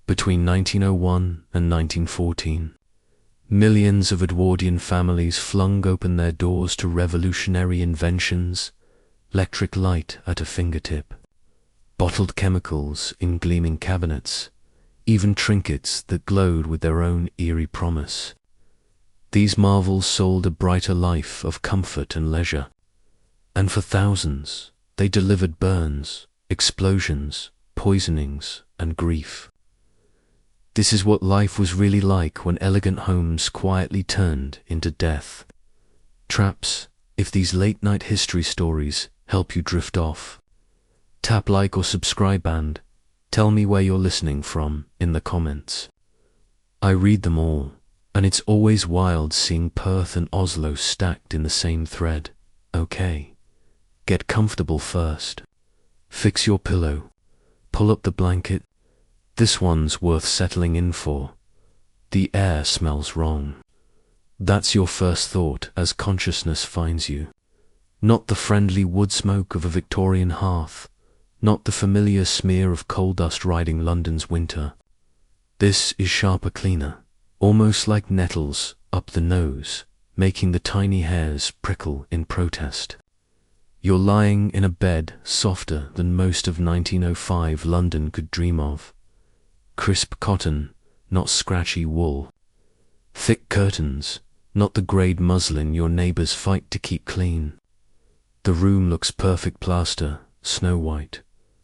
Between 1901 and 1914, millions of Edwardian families flung open their doors to revolutionary inventions, electric light at a fingertip, bottled chemicals in gleaming cabinets, even trinkets that glowed with their own eerie promise. These marvels sold a brighter life of comfort and leisure, and for thousands they delivered burns, explosions, poisonings, and grief. This is what life was really like when elegant homes quietly turned into death. Traps, if these late-night history stories help you drift off, tap like or subscribe and tell me where you're listening from in the comments. I read them all, and it's always wild seeing Perth and Oslo stacked in the same thread. Okay, get comfortable first. Fix your pillow. Pull up the blanket. This one's worth settling in for. The air smells wrong. That's your first thought as consciousness finds you. Not the friendly wood smoke of a Victorian hearth, not the familiar smear of coal dust riding London's winter. This is sharper, cleaner, almost like nettles up the nose, making the tiny hairs prickle in protest. You're lying in a bed softer than most of 1905 London could dream of. Crisp cotton, not scratchy wool. Thick curtains, not the greyed muslin your neighbours fight to keep clean. The room looks perfect plaster, snow white,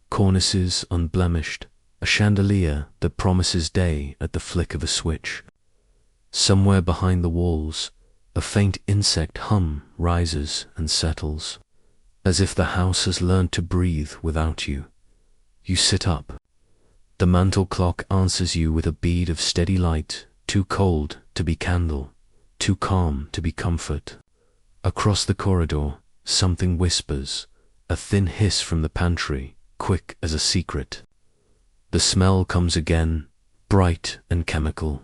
cornices unblemished, a chandelier that promises day at the flick of a switch. Somewhere behind the walls, a faint insect hum rises and settles, as if the house has learned to breathe without you. You sit up. The mantel clock answers you with a bead of steady light, too cold to be candle, too calm to be comfort. Across the corridor, something whispers, a thin hiss from the pantry, quick as a secret. The smell comes again, bright and chemical.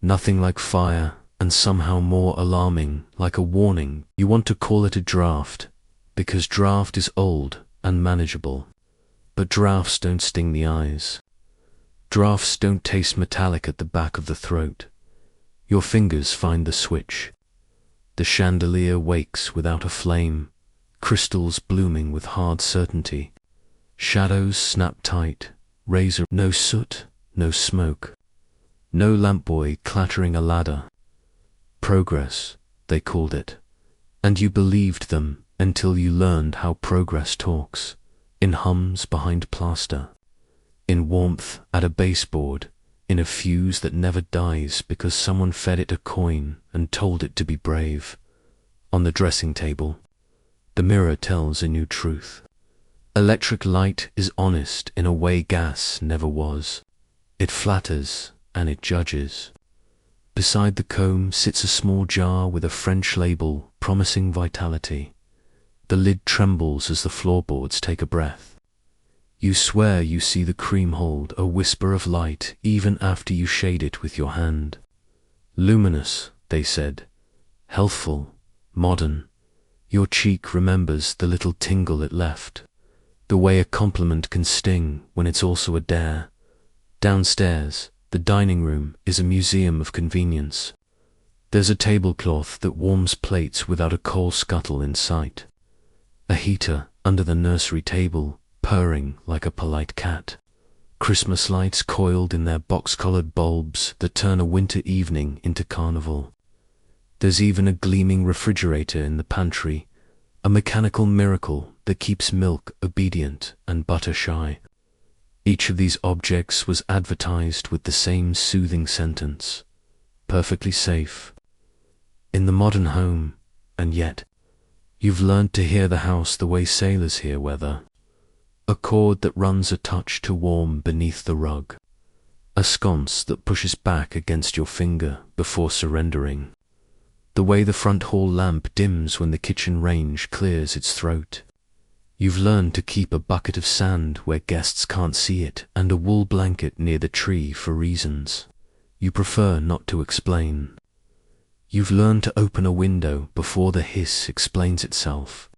Nothing like fire, and somehow more alarming, like a warning. You want to call it a draft, because draft is old and manageable. But drafts don't sting the eyes. Drafts don't taste metallic at the back of the throat. Your fingers find the switch. The chandelier wakes without a flame, crystals blooming with hard certainty. Shadows snap tight, razor, no soot, no smoke. No lampboy clattering a ladder. Progress, they called it. And you believed them until you learned how progress talks. In hums behind plaster, in warmth at a baseboard, in a fuse that never dies because someone fed it a coin and told it to be brave. On the dressing table, the mirror tells a new truth. Electric light is honest in a way gas never was. It flatters and it judges. Beside the comb sits a small jar with a French label promising vitality. The lid trembles as the floorboards take a breath. You swear you see the cream hold a whisper of light even after you shade it with your hand. Luminous, they said. Healthful, modern. Your cheek remembers the little tingle it left. The way a compliment can sting when it's also a dare. Downstairs, the dining room is a museum of convenience. There's a tablecloth that warms plates without a coal scuttle in sight. A heater under the nursery table, purring like a polite cat. Christmas lights coiled in their box-collared bulbs that turn a winter evening into carnival. There's even a gleaming refrigerator in the pantry, a mechanical miracle that keeps milk obedient and butter shy. Each of these objects was advertised with the same soothing sentence, perfectly safe. In the modern home, and yet, you've learned to hear the house the way sailors hear weather. A cord that runs a touch to warm beneath the rug. A sconce that pushes back against your finger before surrendering. The way the front hall lamp dims when the kitchen range clears its throat. You've learned to keep a bucket of sand where guests can't see it and a wool blanket near the tree for reasons you prefer not to explain. You've learned to open a window before the hiss explains itself.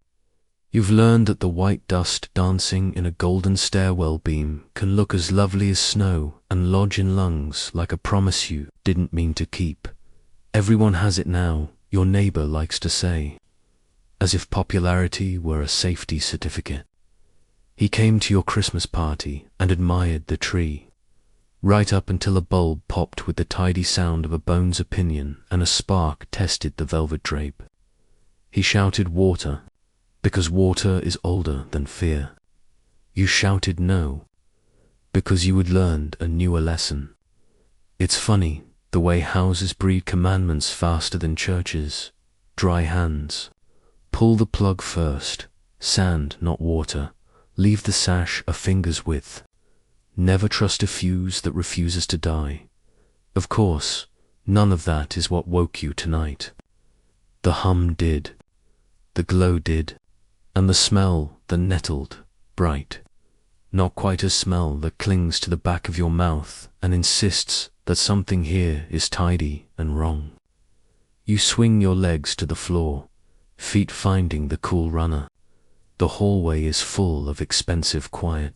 You've learned that the white dust dancing in a golden stairwell beam can look as lovely as snow and lodge in lungs like a promise you didn't mean to keep. Everyone has it now, your neighbor likes to say, as if popularity were a safety certificate. He came to your Christmas party and admired the tree, right up until a bulb popped with the tidy sound of a bone's opinion and a spark tested the velvet drape. He shouted water, because water is older than fear. You shouted no, because you had learned a newer lesson. It's funny, the way houses breed commandments faster than churches. Dry hands. Pull the plug first. Sand, not water. Leave the sash a finger's width. Never trust a fuse that refuses to die. Of course, none of that is what woke you tonight. The hum did. The glow did. And the smell that nettled, bright. Not quite a smell that clings to the back of your mouth and insists that something here is tidy and wrong. You swing your legs to the floor, feet finding the cool runner. The hallway is full of expensive quiet.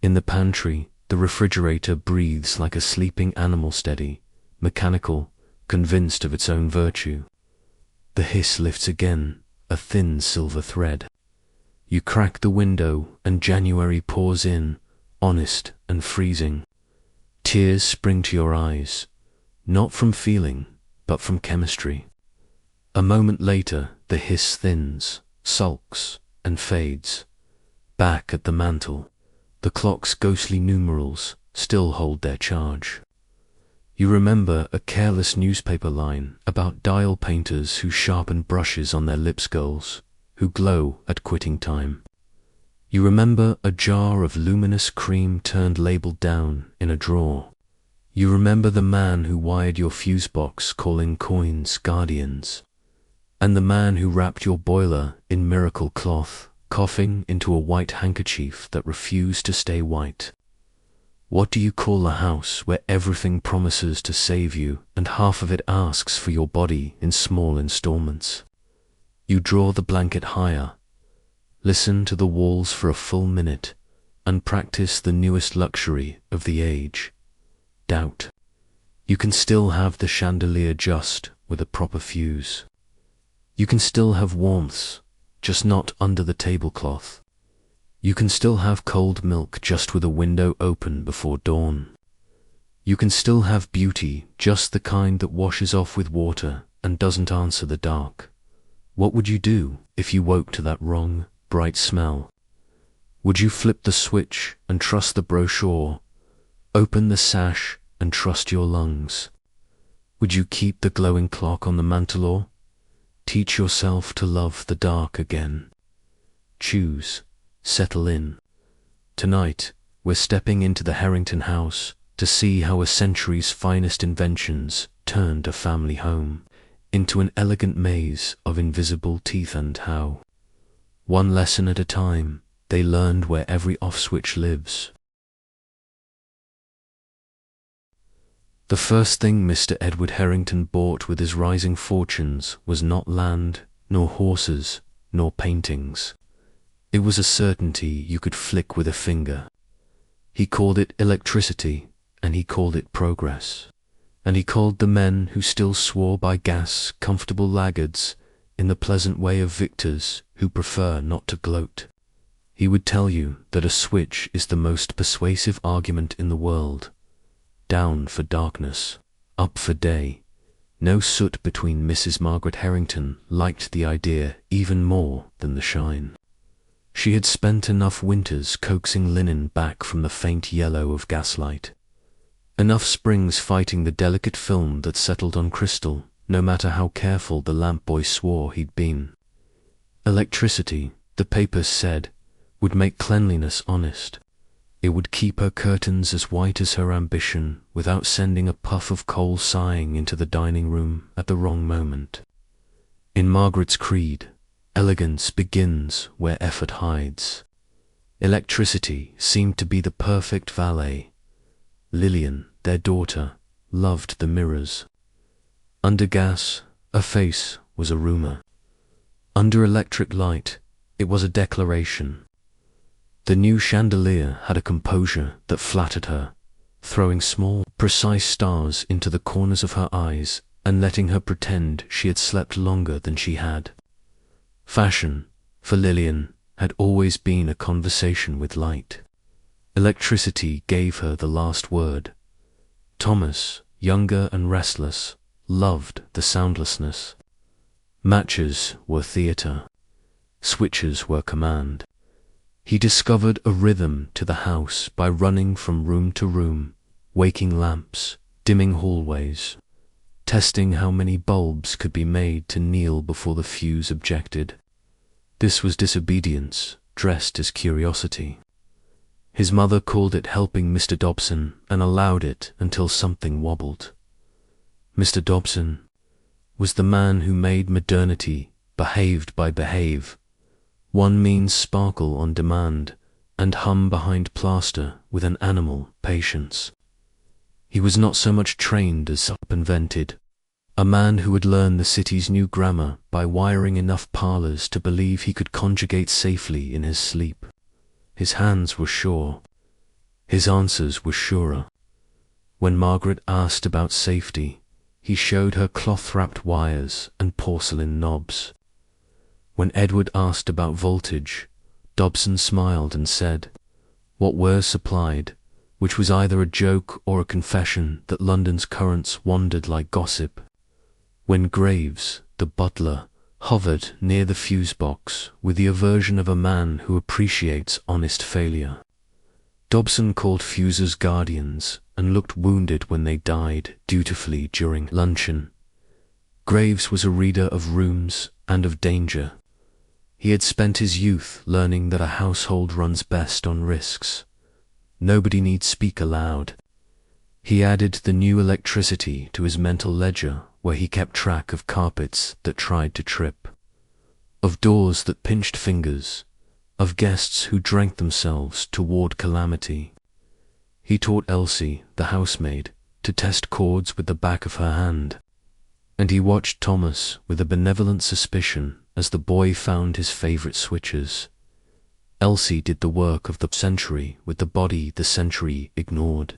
In the pantry, the refrigerator breathes like a sleeping animal, steady, mechanical, convinced of its own virtue. The hiss lifts again, a thin silver thread. You crack the window and January pours in, honest and freezing. Tears spring to your eyes, not from feeling, but from chemistry. A moment later, the hiss thins, sulks, and fades. Back at the mantel, the clock's ghostly numerals still hold their charge. You remember a careless newspaper line about dial painters who sharpen brushes on their lipskulls, who glow at quitting time. You remember a jar of luminous cream turned label down in a drawer. You remember the man who wired your fuse box calling coins guardians, and the man who wrapped your boiler in miracle cloth, coughing into a white handkerchief that refused to stay white. What do you call a house where everything promises to save you and half of it asks for your body in small installments? You draw the blanket higher, listen to the walls for a full minute, and practice the newest luxury of the age, doubt. You can still have the chandelier just with a proper fuse. You can still have warmth, just not under the tablecloth. You can still have cold milk just with a window open before dawn. You can still have beauty, just the kind that washes off with water and doesn't answer the dark. What would you do if you woke to that wrong, bright smell? Would you flip the switch and trust the brochure, open the sash and trust your lungs? Would you keep the glowing clock on the mantel or teach yourself to love the dark again? Choose, settle in. Tonight, we're stepping into the Harrington house to see how a century's finest inventions turned a family home into an elegant maze of invisible teeth, and how, one lesson at a time, they learned where every off switch lives. The first thing Mr. Edward Harrington bought with his rising fortunes was not land, nor horses, nor paintings. It was a certainty you could flick with a finger. He called it electricity, and he called it progress. And he called the men who still swore by gas comfortable laggards in the pleasant way of victors who prefer not to gloat. He would tell you that a switch is the most persuasive argument in the world. Down for darkness, up for day. No soot between Mrs. Margaret Harrington liked the idea even more than the shine. She had spent enough winters coaxing linen back from the faint yellow of gaslight. Enough springs fighting the delicate film that settled on crystal, no matter how careful the lamp boy swore he'd been. Electricity, the papers said, would make cleanliness honest. It would keep her curtains as white as her ambition without sending a puff of coal sighing into the dining room at the wrong moment. In Margaret's creed, elegance begins where effort hides. Electricity seemed to be the perfect valet. Lillian, their daughter, loved the mirrors. Under gas, a face was a rumor. Under electric light, It was a declaration. The new chandelier had a composure that flattered her, throwing small, precise stars into the corners of her eyes and letting her pretend she had slept longer than she had. Fashion, for Lillian, had always been a conversation with light. Electricity gave her the last word. Thomas, younger and restless, loved the soundlessness. Matches were theatre. Switches were command. He discovered a rhythm to the house by running from room to room, waking lamps, dimming hallways, testing how many bulbs could be made to kneel before the fuse objected. This was disobedience, dressed as curiosity. His mother called it helping Mr. Dobson and allowed it until something wobbled. Mr. Dobson was the man who made modernity behaved by behave. One means sparkle on demand and hum behind plaster with an animal patience. He was not so much trained as up-invented, a man who had learned the city's new grammar by wiring enough parlors to believe he could conjugate safely in his sleep. His hands were sure. His answers were surer. When Margaret asked about safety, he showed her cloth-wrapped wires and porcelain knobs. When Edward asked about voltage, Dobson smiled and said, what were supplied, which was either a joke or a confession that London's currents wandered like gossip. When Graves, the butler, hovered near the fuse box with the aversion of a man who appreciates honest failure, Dobson called fuses guardians and looked wounded when they died dutifully during luncheon. Graves was a reader of rooms and of danger. He had spent his youth learning that a household runs best on risks. Nobody need speak aloud. He added the new electricity to his mental ledger, where he kept track of carpets that tried to trip, of doors that pinched fingers, of guests who drank themselves toward calamity. He taught Elsie, the housemaid, to test chords with the back of her hand, and he watched Thomas with a benevolent suspicion as the boy found his favorite switches. Elsie did the work of the century with the body the century ignored.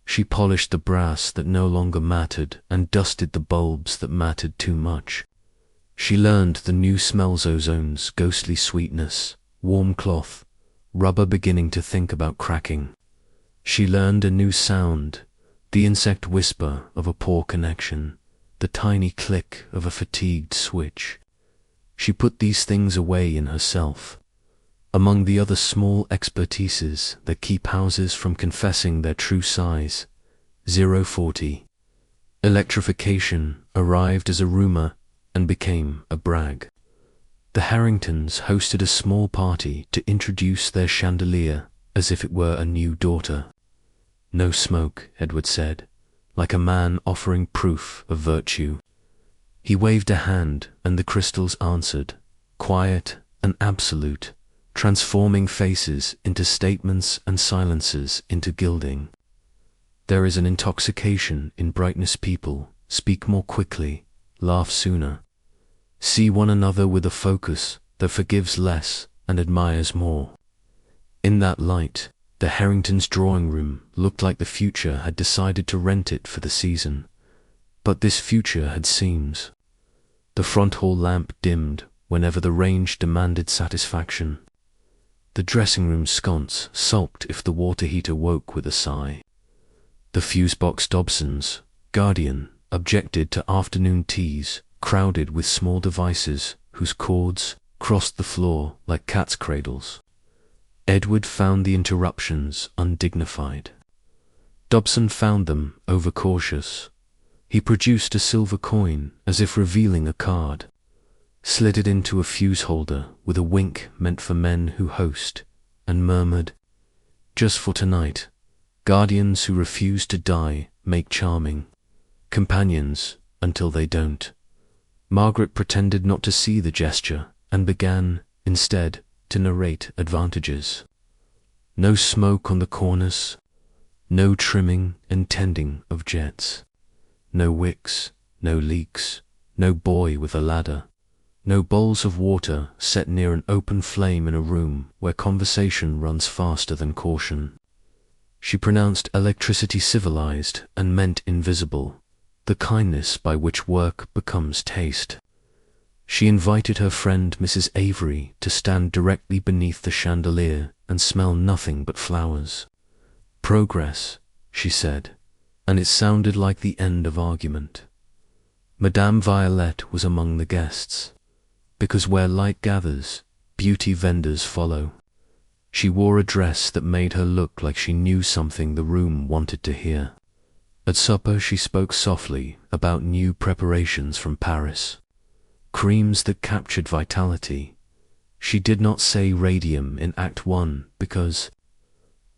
She polished the brass that no longer mattered and dusted the bulbs that mattered too much. She learned the new smells ozone's ghostly sweetness, warm cloth, rubber beginning to think about cracking. She learned a new sound, the insect whisper of a poor connection, the tiny click of a fatigued switch. She put these things away in herself, among the other small expertises that keep houses from confessing their true size. 040. Electrification arrived as a rumor and became a brag. The Harringtons hosted a small party to introduce their chandelier as if it were a new daughter. No smoke, Edward said, like a man offering proof of virtue. He waved a hand and the crystals answered, quiet and absolute, transforming faces into statements and silences into gilding. There is an intoxication in brightness. People speak more quickly, laugh sooner, see one another with a focus that forgives less and admires more. In that light, the Harringtons' drawing room looked like the future had decided to rent it for the season. But this future had seams. The front hall lamp dimmed whenever the range demanded satisfaction. The dressing-room sconce sulked if the water heater woke with a sigh. The fuse-box Dobsons, guardian, objected to afternoon teas crowded with small devices whose cords crossed the floor like cats' cradles. Edward found the interruptions undignified. Dobson found them overcautious. He produced a silver coin as if revealing a card, slid it into a fuse holder with a wink meant for men who host, and murmured, "Just for tonight, guardians who refuse to die make charming companions until they don't." Margaret pretended not to see the gesture and began, instead, to narrate advantages. No smoke on the cornice, no trimming and tending of jets, no wicks, no leaks, no boy with a ladder, No bowls of water set near an open flame in a room where conversation runs faster than caution. She pronounced electricity civilized and meant invisible, the kindness by which work becomes taste. She invited her friend Mrs. Avery to stand directly beneath the chandelier and smell nothing but flowers. Progress, she said, and it sounded like the end of argument. Madame Violette was among the guests, because where light gathers, beauty vendors follow. She wore a dress that made her look like she knew something the room wanted to hear. At supper she spoke softly about new preparations from Paris, creams that captured vitality. She did not say radium in Act 1 because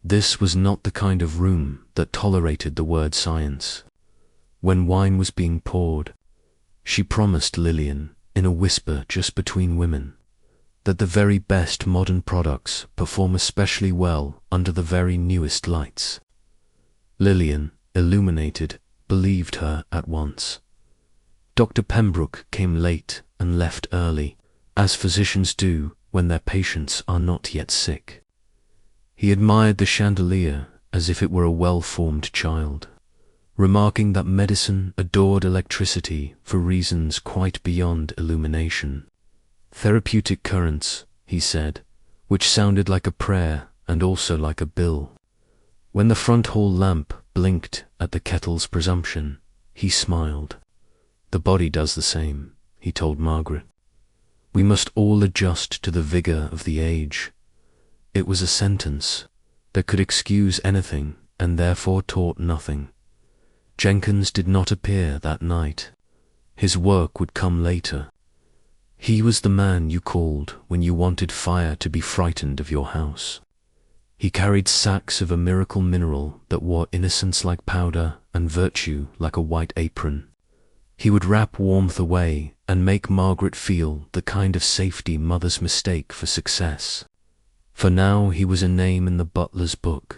this was not the kind of room that tolerated the word science. When wine was being poured, she promised Lillian, in a whisper just between women, that the very best modern products perform especially well under the very newest lights. Lillian, illuminated, believed her at once. Dr. Pembroke came late and left early, as physicians do when their patients are not yet sick. He admired the chandelier as if it were a well-formed child, remarking that medicine adored electricity for reasons quite beyond illumination. Therapeutic currents, he said, which sounded like a prayer and also like a bill. When the front hall lamp blinked at the kettle's presumption, he smiled. The body does the same, he told Margaret. We must all adjust to the vigor of the age. It was a sentence that could excuse anything and therefore taught nothing. Jenkins did not appear that night. His work would come later. He was the man you called when you wanted fire to be frightened of your house. He carried sacks of a miracle mineral that wore innocence like powder and virtue like a white apron. He would wrap warmth away and make Margaret feel the kind of safety mothers mistake for success. For now he was a name in the butler's book,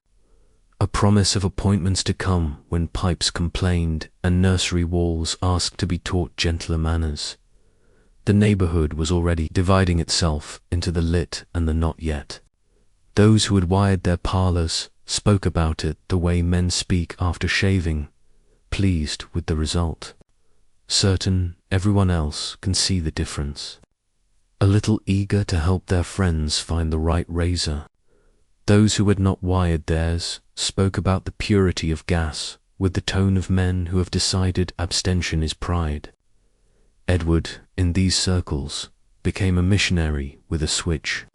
a promise of appointments to come when pipes complained and nursery walls asked to be taught gentler manners. The neighborhood was already dividing itself into the lit and the not yet. Those who had wired their parlors spoke about it the way men speak after shaving, pleased with the result. Certain everyone else can see the difference. A little eager to help their friends find the right razor. Those who had not wired theirs spoke about the purity of gas with the tone of men who have decided abstention is pride. Edward, in these circles, became a missionary with a switch.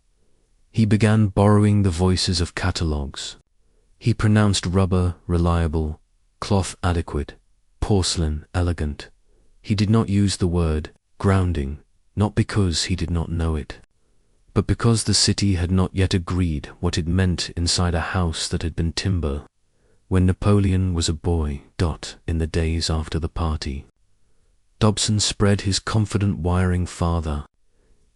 He began borrowing the voices of catalogues. He pronounced rubber reliable, cloth adequate, porcelain elegant. He did not use the word grounding, not because he did not know it, but because the city had not yet agreed what it meant inside a house that had been timber, when Napoleon was a boy. In the days after the party, Dobson spread his confident wiring farther.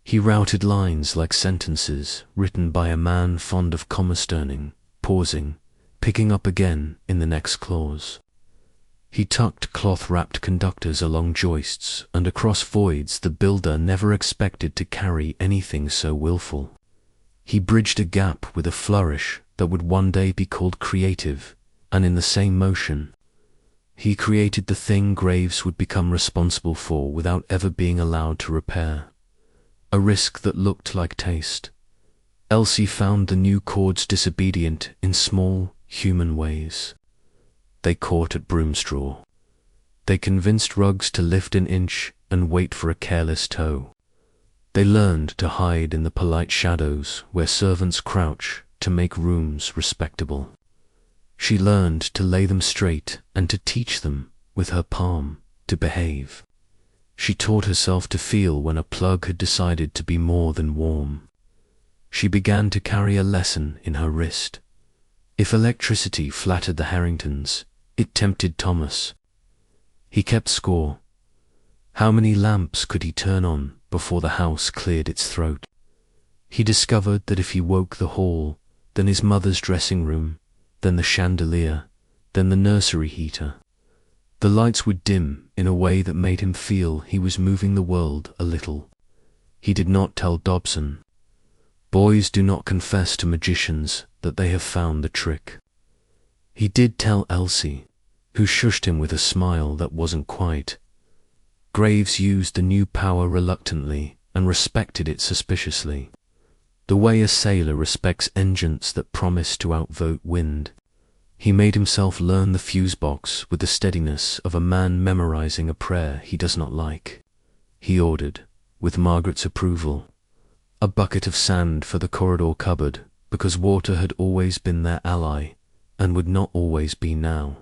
He routed lines like sentences written by a man fond of comma-sterning, pausing, picking up again in the next clause. He tucked cloth-wrapped conductors along joists and across voids the builder never expected to carry anything so willful. He bridged a gap with a flourish that would one day be called creative, and in the same motion, he created the thing Graves would become responsible for without ever being allowed to repair. A risk that looked like taste. Elsie found the new chords disobedient in small, human ways. They caught at broomstraw. They convinced rugs to lift an inch and wait for a careless toe. They learned to hide in the polite shadows where servants crouch to make rooms respectable. She learned to lay them straight and to teach them, with her palm, to behave. She taught herself to feel when a plug had decided to be more than warm. She began to carry a lesson in her wrist. If electricity flattered the Harringtons, it tempted Thomas. He kept score. How many lamps could he turn on before the house cleared its throat? He discovered that if he woke the hall, then his mother's dressing room, then the chandelier, then the nursery heater, the lights would dim in a way that made him feel he was moving the world a little. He did not tell Dobson. Boys do not confess to magicians that they have found the trick. He did tell Elsie, who shushed him with a smile that wasn't quite. Graves used the new power reluctantly and respected it suspiciously, the way a sailor respects engines that promise to outvote wind. He made himself learn the fuse box with the steadiness of a man memorizing a prayer he does not like. He ordered, with Margaret's approval, a bucket of sand for the corridor cupboard, because water had always been their ally and would not always be now.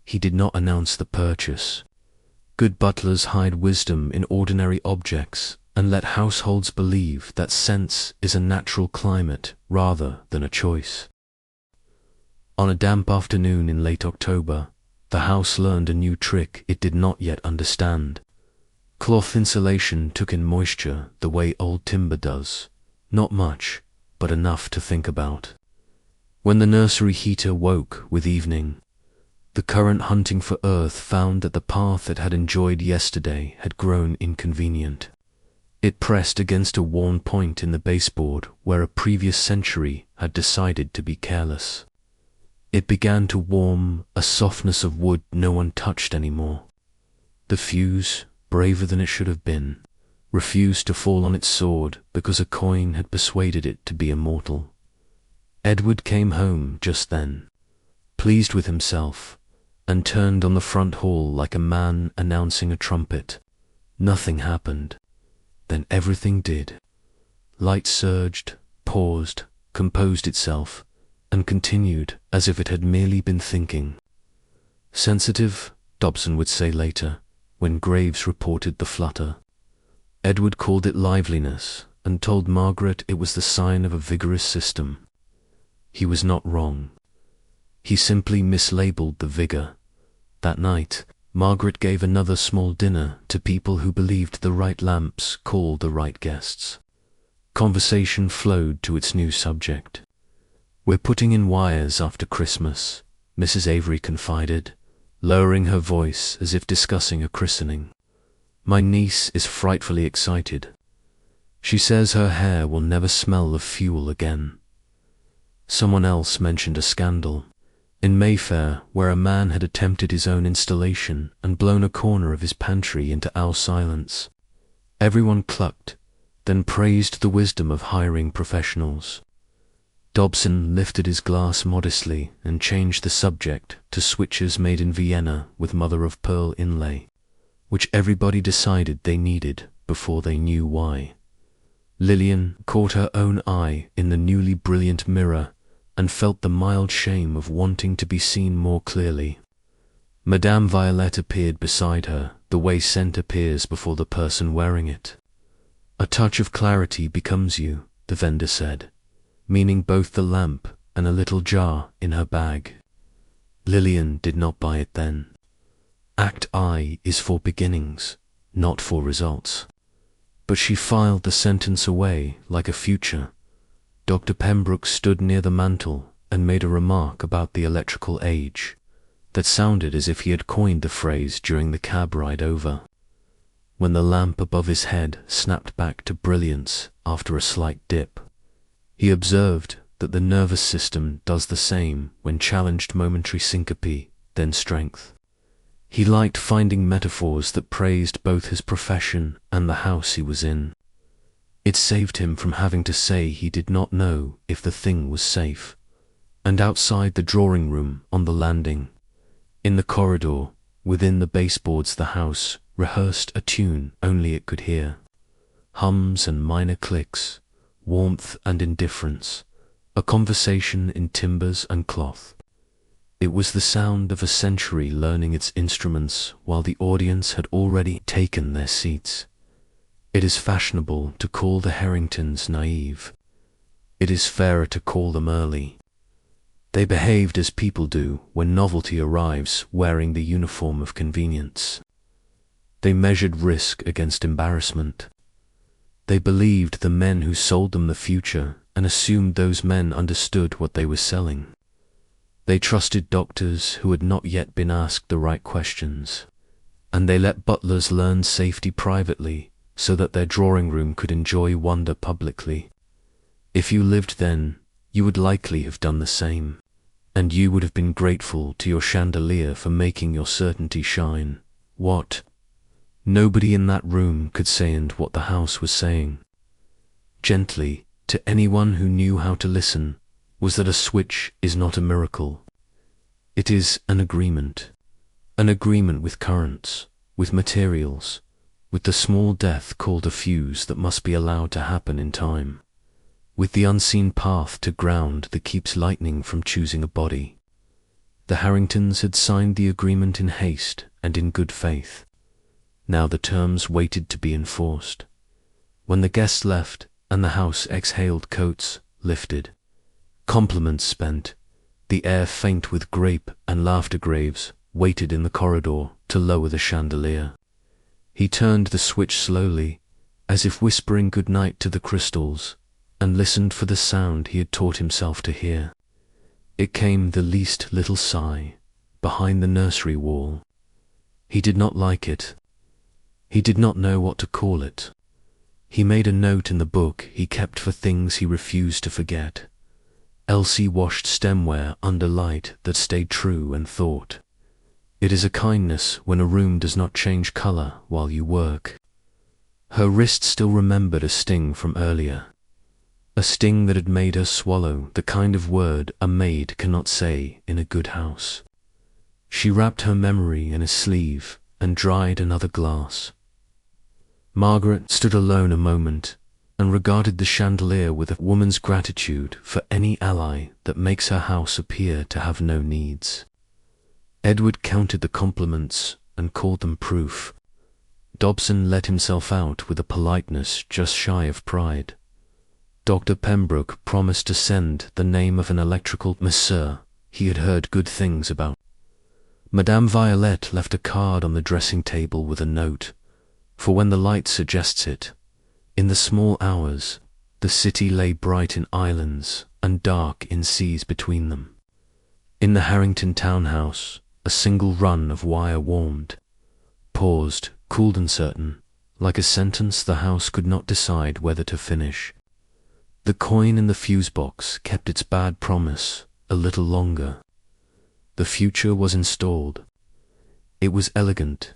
He did not announce the purchase. Good butlers hide wisdom in ordinary objects and let households believe that sense is a natural climate rather than a choice. On a damp afternoon in late October, the house learned a new trick it did not yet understand. Cloth insulation took in moisture the way old timber does, not much, but enough to think about. When the nursery heater woke with evening, the current hunting for earth found that the path it had enjoyed yesterday had grown inconvenient. It pressed against a worn point in the baseboard where a previous century had decided to be careless. It began to warm, a softness of wood no one touched anymore. The fuse, braver than it should have been, refused to fall on its sword because a coin had persuaded it to be immortal. Edward came home just then, pleased with himself, and turned on the front hall like a man announcing a trumpet. Nothing happened. Then everything did. Light surged, paused, composed itself, and continued as if it had merely been thinking. Sensitive, Dobson would say later, when Graves reported the flutter. Edward called it liveliness and told Margaret it was the sign of a vigorous system. He was not wrong. He simply mislabeled the vigor. That night, Margaret gave another small dinner to people who believed the right lamps called the right guests. Conversation flowed to its new subject. "We're putting in wires after Christmas," Mrs. Avery confided, lowering her voice as if discussing a christening. "My niece is frightfully excited. She says her hair will never smell of fuel again." Someone else mentioned a scandal in Mayfair where a man had attempted his own installation and blown a corner of his pantry into owl silence. Everyone clucked, then praised the wisdom of hiring professionals. Dobson lifted his glass modestly and changed the subject to switches made in Vienna with mother-of-pearl inlay, which everybody decided they needed before they knew why. Lillian caught her own eye in the newly brilliant mirror and felt the mild shame of wanting to be seen more clearly. Madame Violette appeared beside her the way scent appears before the person wearing it. "A touch of clarity becomes you," the vendor said, meaning both the lamp and a little jar in her bag. Lillian did not buy it then. Act I is for beginnings, not for results. But she filed the sentence away like a future. Dr. Pembroke stood near the mantel and made a remark about the electrical age that sounded as if he had coined the phrase during the cab ride over. When the lamp above his head snapped back to brilliance after a slight dip, he observed that the nervous system does the same when challenged momentary syncope, then strength. He liked finding metaphors that praised both his profession and the house he was in. It saved him from having to say he did not know if the thing was safe. And outside the drawing room, on the landing, in the corridor, within the baseboards, the house rehearsed a tune only it could hear. Hums and minor clicks, warmth and indifference, a conversation in timbers and cloth. It was the sound of a century learning its instruments while the audience had already taken their seats. It is fashionable to call the Harringtons naive. It is fairer to call them early. They behaved as people do when novelty arrives wearing the uniform of convenience. They measured risk against embarrassment. They believed the men who sold them the future and assumed those men understood what they were selling. They trusted doctors who had not yet been asked the right questions, and they let butlers learn safety privately so that their drawing room could enjoy wonder publicly. If you lived then, you would likely have done the same, and you would have been grateful to your chandelier for making your certainty shine. What nobody in that room could say, and what the house was saying, gently, to anyone who knew how to listen, was that a switch is not a miracle. It is an agreement with currents, with materials, with the small death called a fuse that must be allowed to happen in time, with the unseen path to ground that keeps lightning from choosing a body. The Harringtons had signed the agreement in haste and in good faith. Now the terms waited to be enforced. When the guests left and the house exhaled coats lifted, compliments spent, the air faint with grape and laughter, Graves waited in the corridor to lower the chandelier. He turned the switch slowly, as if whispering good night to the crystals, and listened for the sound he had taught himself to hear. It came the least little sigh, behind the nursery wall. He did not like it. He did not know what to call it. He made a note in the book he kept for things he refused to forget. Elsie washed stemware under light that stayed true, and thought, "It is a kindness when a room does not change color while you work." Her wrist still remembered a sting from earlier, a sting that had made her swallow the kind of word a maid cannot say in a good house. She wrapped her memory in a sleeve and dried another glass. Margaret stood alone a moment and regarded the chandelier with a woman's gratitude for any ally that makes her house appear to have no needs. Edward counted the compliments and called them proof. Dobson let himself out with a politeness just shy of pride. Dr. Pembroke promised to send the name of an electrical masseur he had heard good things about. Madame Violette left a card on the dressing table with a note, for when the light suggests it. In the small hours, the city lay bright in islands and dark in seas between them. In the Harrington townhouse, a single run of wire warmed, paused, cooled and certain, like a sentence the house could not decide whether to finish. The coin in the fuse box kept its bad promise a little longer. The future was installed. It was elegant.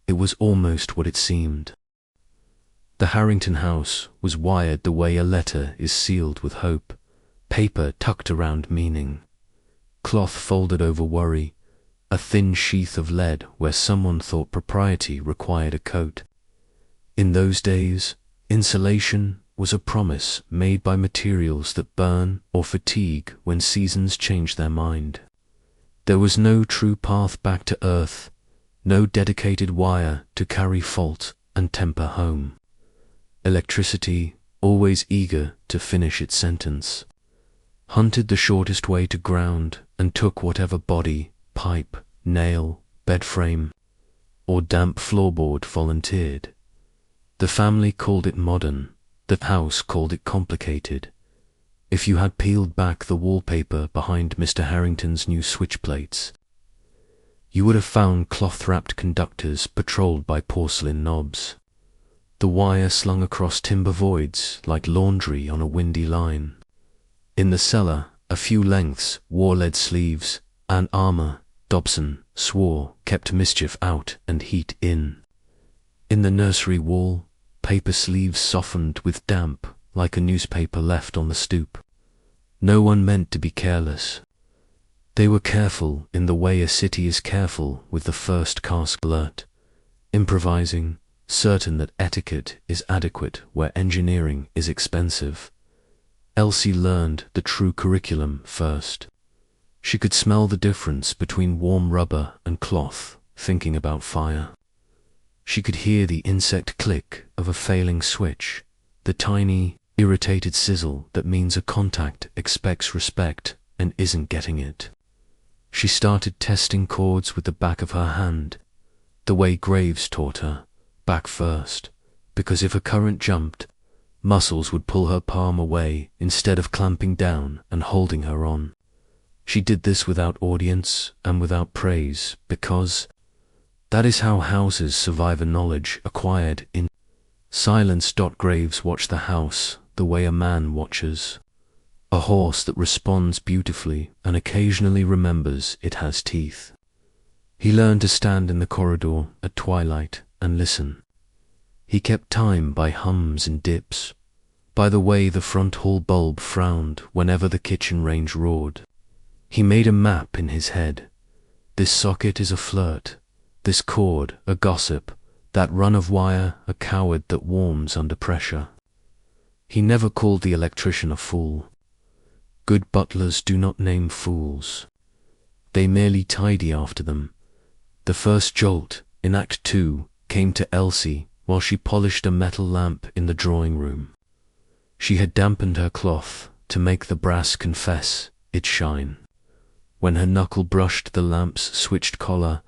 It was almost what it seemed. The Harrington house was wired the way a letter is sealed with hope, paper tucked around meaning, cloth folded over worry, a thin sheath of lead where someone thought propriety required a coat. In those days, insulation was a promise made by materials that burn or fatigue when seasons change their mind. There was no true path back to earth, no dedicated wire to carry fault and temper home. Electricity, always eager to finish its sentence, hunted the shortest way to ground and took whatever body, pipe, nail, bed frame, or damp floorboard volunteered. The family called it modern, the house called it complicated. If you had peeled back the wallpaper behind Mr. Harrington's new switch plates, you would have found cloth-wrapped conductors patrolled by porcelain knobs, the wire slung across timber voids like laundry on a windy line. In the cellar, a few lengths wore lead sleeves, and armor, Dobson swore, kept mischief out and heat in. In the nursery wall, paper sleeves softened with damp like a newspaper left on the stoop. No one meant to be careless. They were careful in the way a city is careful with the first cask alert, improvising, certain that etiquette is adequate where engineering is expensive. Elsie learned the true curriculum first. She could smell the difference between warm rubber and cloth, thinking about fire. She could hear the insect click of a failing switch, the tiny, irritated sizzle that means a contact expects respect and isn't getting it. She started testing chords with the back of her hand, the way Graves taught her, back first, because if a current jumped, muscles would pull her palm away instead of clamping down and holding her on. She did this without audience and without praise, because that is how houses survive a knowledge acquired in Silence. Graves watched the house the way a man watches. A horse that responds beautifully and occasionally remembers it has teeth. He learned to stand in the corridor at twilight and listen. He kept time by hums and dips, by the way the front hall bulb frowned whenever the kitchen range roared. He made a map in his head. This socket is a flirt, this cord a gossip, that run of wire a coward that warms under pressure. He never called the electrician a fool. Good butlers do not name fools. They merely tidy after them. The first jolt, in Act 2, came to Elsie while she polished a metal lamp in the drawing room. She had dampened her cloth to make the brass confess its shine. When her knuckle brushed the lamp's switched collar,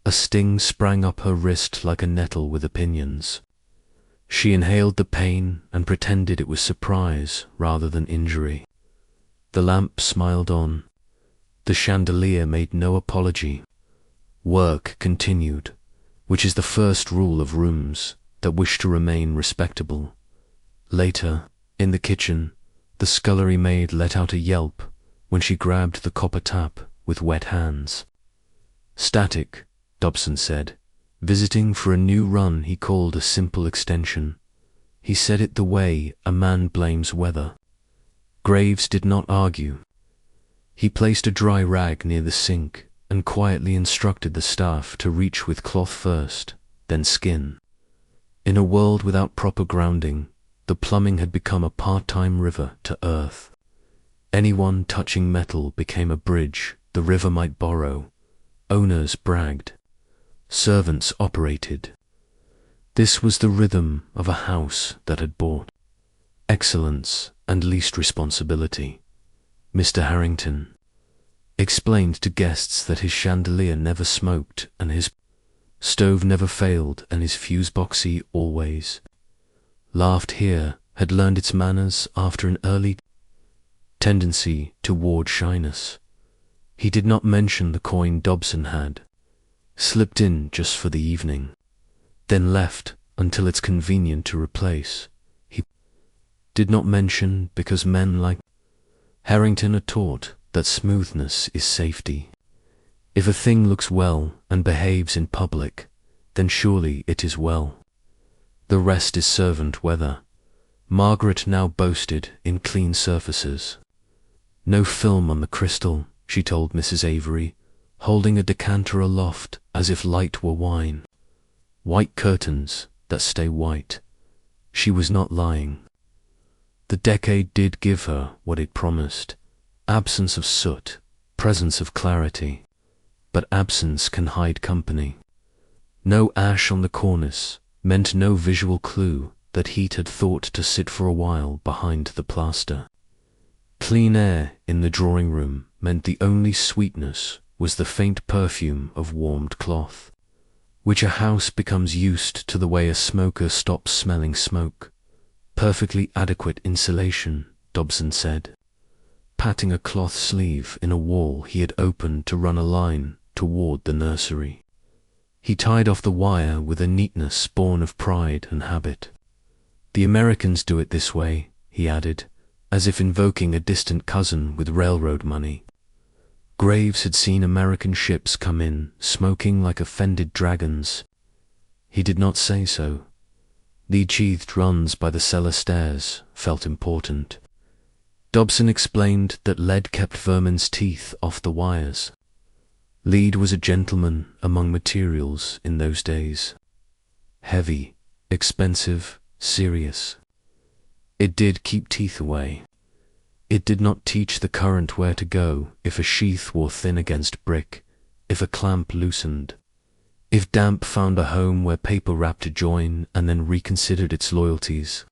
a sting sprang up her wrist like a nettle with opinions. She inhaled the pain and pretended it was surprise rather than injury. The lamp smiled on. The chandelier made no apology. Work continued, which is the first rule of rooms that wish to remain respectable. Later, in the kitchen, the scullery maid let out a yelp when she grabbed the copper tap with wet hands. Static, Dobson said, visiting for a new run he called a simple extension. He said it the way a man blames weather. Graves did not argue. He placed a dry rag near the sink and quietly instructed the staff to reach with cloth first, then skin. In a world without proper grounding, the plumbing had become a part-time river to earth. Anyone touching metal became a bridge the river might borrow. Owners bragged. Servants operated. This was the rhythm of a house that had bought excellence and least responsibility. Mr. Harrington explained to guests that his chandelier never smoked and his stove never failed and his fuse boxy always laughed here, had learned its manners after an early tendency toward shyness. He did not mention the coin Dobson had slipped in just for the evening, then left until it's convenient to replace. He did not mention because men like Harrington are taught that smoothness is safety. If a thing looks well and behaves in public, then surely it is well. The rest is servant weather. Margaret now boasted in clean surfaces. No film on the crystal, she told Mrs. Avery, holding a decanter aloft as if light were wine. White curtains that stay white. She was not lying. The decade did give her what it promised. Absence of soot, presence of clarity. But absence can hide company. No ash on the cornice meant no visual clue that heat had thought to sit for a while behind the plaster. Clean air in the drawing room meant the only sweetness was the faint perfume of warmed cloth, which a house becomes used to the way a smoker stops smelling smoke. Perfectly adequate insulation, Dobson said, patting a cloth sleeve in a wall he had opened to run a line toward the nursery. He tied off the wire with a neatness born of pride and habit. The Americans do it this way, he added, as if invoking a distant cousin with railroad money. Graves had seen American ships come in, smoking like offended dragons. He did not say so. The sheathed runs by the cellar stairs felt important. Dobson explained that lead kept vermin's teeth off the wires. Lead was a gentleman among materials in those days. Heavy, expensive, serious. It did keep teeth away. It did not teach the current where to go if a sheath wore thin against brick, if a clamp loosened, if damp found a home where paper wrapped a join and then reconsidered its loyalties.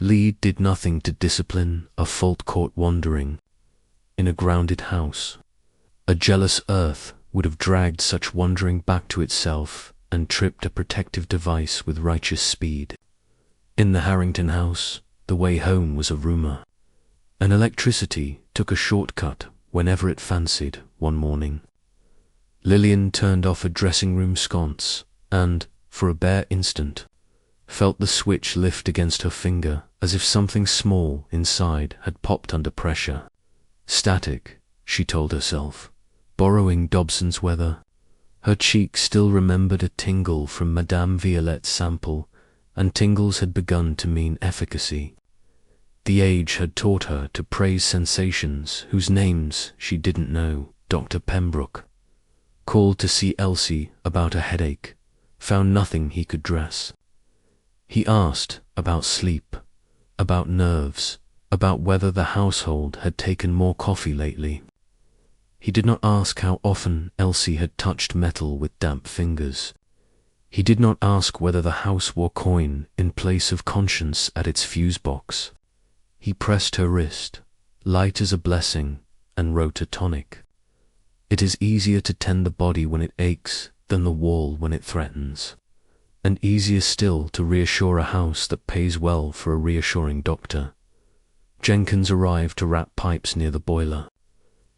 Lead did nothing to discipline a fault-caught wandering. In a grounded house, a jealous earth would have dragged such wandering back to itself and tripped a protective device with righteous speed. In the Harrington house, the way home was a rumor. And electricity took a shortcut whenever it fancied one morning. Lillian turned off a dressing room sconce and, for a bare instant, felt the switch lift against her finger as if something small inside had popped under pressure. Static, she told herself, borrowing Dobson's weather. Her cheek still remembered a tingle from Madame Violette's sample, and tingles had begun to mean efficacy. The age had taught her to praise sensations whose names she didn't know. Dr. Pembroke called to see Elsie about a headache, found nothing he could dress. He asked about sleep, about nerves, about whether the household had taken more coffee lately. He did not ask how often Elsie had touched metal with damp fingers. He did not ask whether the house wore coin in place of conscience at its fuse box. He pressed her wrist, light as a blessing, and wrote a tonic. It is easier to tend the body when it aches than the wall when it threatens, and easier still to reassure a house that pays well for a reassuring doctor. Jenkins arrived to wrap pipes near the boiler.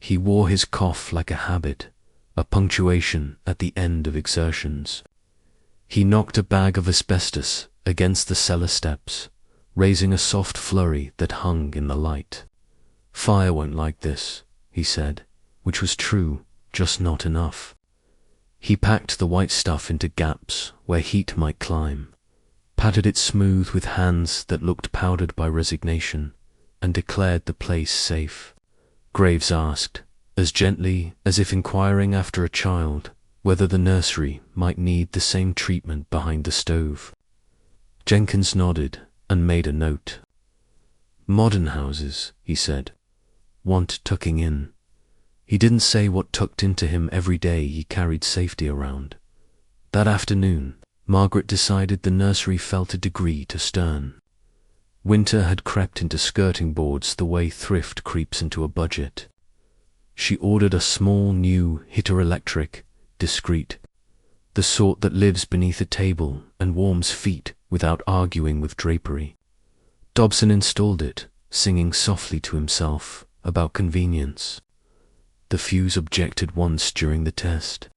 He wore his cough like a habit, a punctuation at the end of exertions. He knocked a bag of asbestos against the cellar steps, raising a soft flurry that hung in the light. "Fire won't like this," he said, which was true, just not enough. He packed the white stuff into gaps where heat might climb, patted it smooth with hands that looked powdered by resignation, and declared the place safe. Graves asked, as gently as if inquiring after a child, whether the nursery might need the same treatment behind the stove. Jenkins nodded and made a note. "Modern houses," he said, "want tucking in." He didn't say what tucked into him every day he carried safety around. That afternoon, Margaret decided the nursery felt a degree too stern. Winter had crept into skirting boards the way thrift creeps into a budget. She ordered a small new heater electric, discreet, the sort that lives beneath a table and warms feet without arguing with drapery. Dobson installed it, singing softly to himself about convenience. The fuse objected once during the test.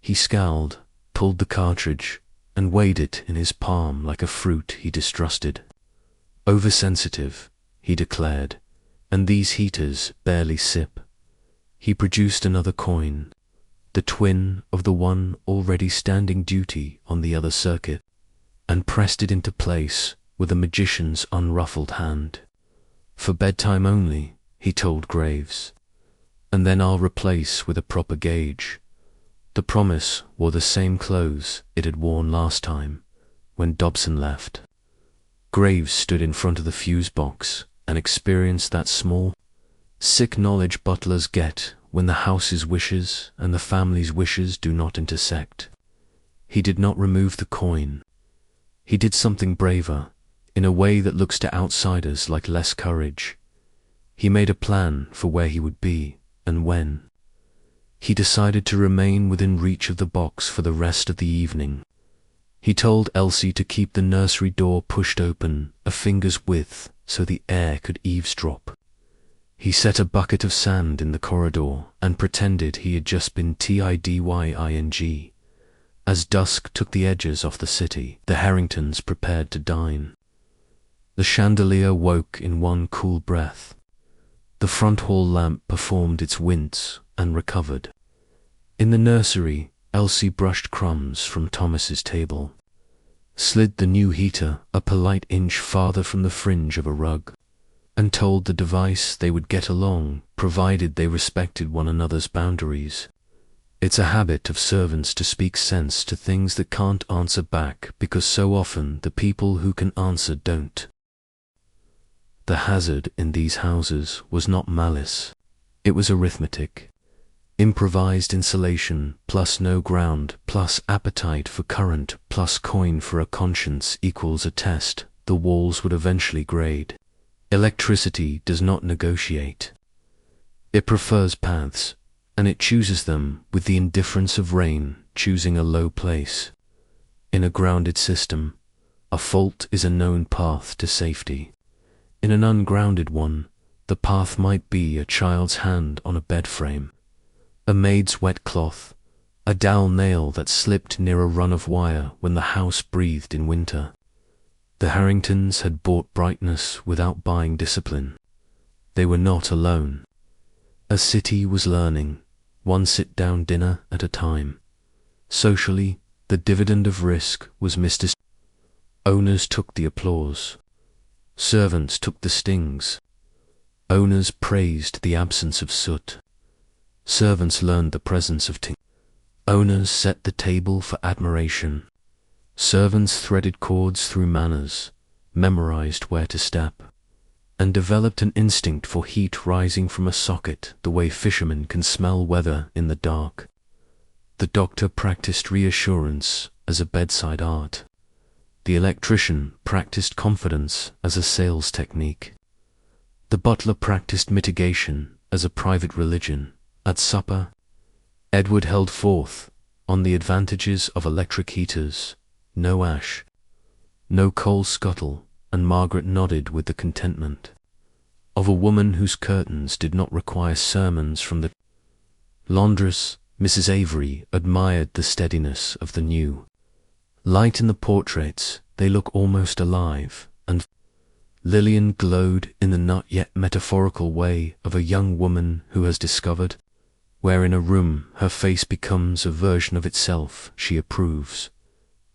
He scowled, pulled the cartridge, and weighed it in his palm like a fruit he distrusted. "Oversensitive," he declared, "and these heaters barely sip." He produced another coin, the twin of the one already standing duty on the other circuit, and pressed it into place with a magician's unruffled hand. "For bedtime only," he told Graves, "and then I'll replace with a proper gauge." The promise wore the same clothes it had worn last time, when Dobson left. Graves stood in front of the fuse box and experienced that small, sick knowledge butlers get when the house's wishes and the family's wishes do not intersect. He did not remove the coin. He did something braver, in a way that looks to outsiders like less courage. He made a plan for where he would be and when. He decided to remain within reach of the box for the rest of the evening. He told Elsie to keep the nursery door pushed open a finger's width so the air could eavesdrop. He set a bucket of sand in the corridor and pretended he had just been tidying. As dusk took the edges off the city, the Harringtons prepared to dine. The chandelier woke in one cool breath. The front hall lamp performed its wince and recovered. In the nursery, Elsie brushed crumbs from Thomas's table, slid the new heater a polite inch farther from the fringe of a rug, and told the device they would get along provided they respected one another's boundaries. It's a habit of servants to speak sense to things that can't answer back because so often the people who can answer don't. The hazard in these houses was not malice, it was arithmetic. Improvised insulation plus no ground plus appetite for current plus coin for a conscience equals a test the walls would eventually grade. Electricity does not negotiate. It prefers paths, and it chooses them with the indifference of rain choosing a low place. In a grounded system, a fault is a known path to safety. In an ungrounded one, the path might be a child's hand on a bed frame, a maid's wet cloth, a dowel nail that slipped near a run of wire when the house breathed in winter. The Harringtons had bought brightness without buying discipline. They were not alone. A city was learning, one sit-down dinner at a time. Socially, the dividend of risk was misdistributed. Owners took the applause. Servants took the stings. Owners praised the absence of soot. Servants learned the presence of ting. Owners set the table for admiration. Servants threaded chords through manners, memorized where to step, and developed an instinct for heat rising from a socket the way fishermen can smell weather in the dark. The doctor practiced reassurance as a bedside art. The electrician practiced confidence as a sales technique. The butler practiced mitigation as a private religion. At supper, Edward held forth on the advantages of electric heaters. No ash, no coal scuttle, and Margaret nodded with the contentment of a woman whose curtains did not require sermons from the laundress. Mrs. Avery admired the steadiness of the new light in the portraits. They look almost alive, and Lillian glowed in the not yet metaphorical way of a young woman who has discovered, where in a room her face becomes a version of itself she approves.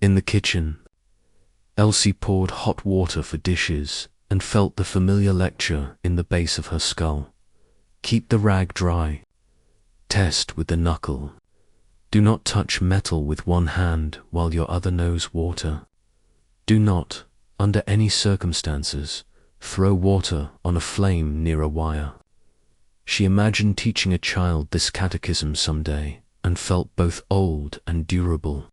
In the kitchen, Elsie poured hot water for dishes and felt the familiar lecture in the base of her skull. Keep the rag dry. Test with the knuckle. Do not touch metal with one hand while your other knows water. Do not, under any circumstances, throw water on a flame near a wire. She imagined teaching a child this catechism someday and felt both old and durable.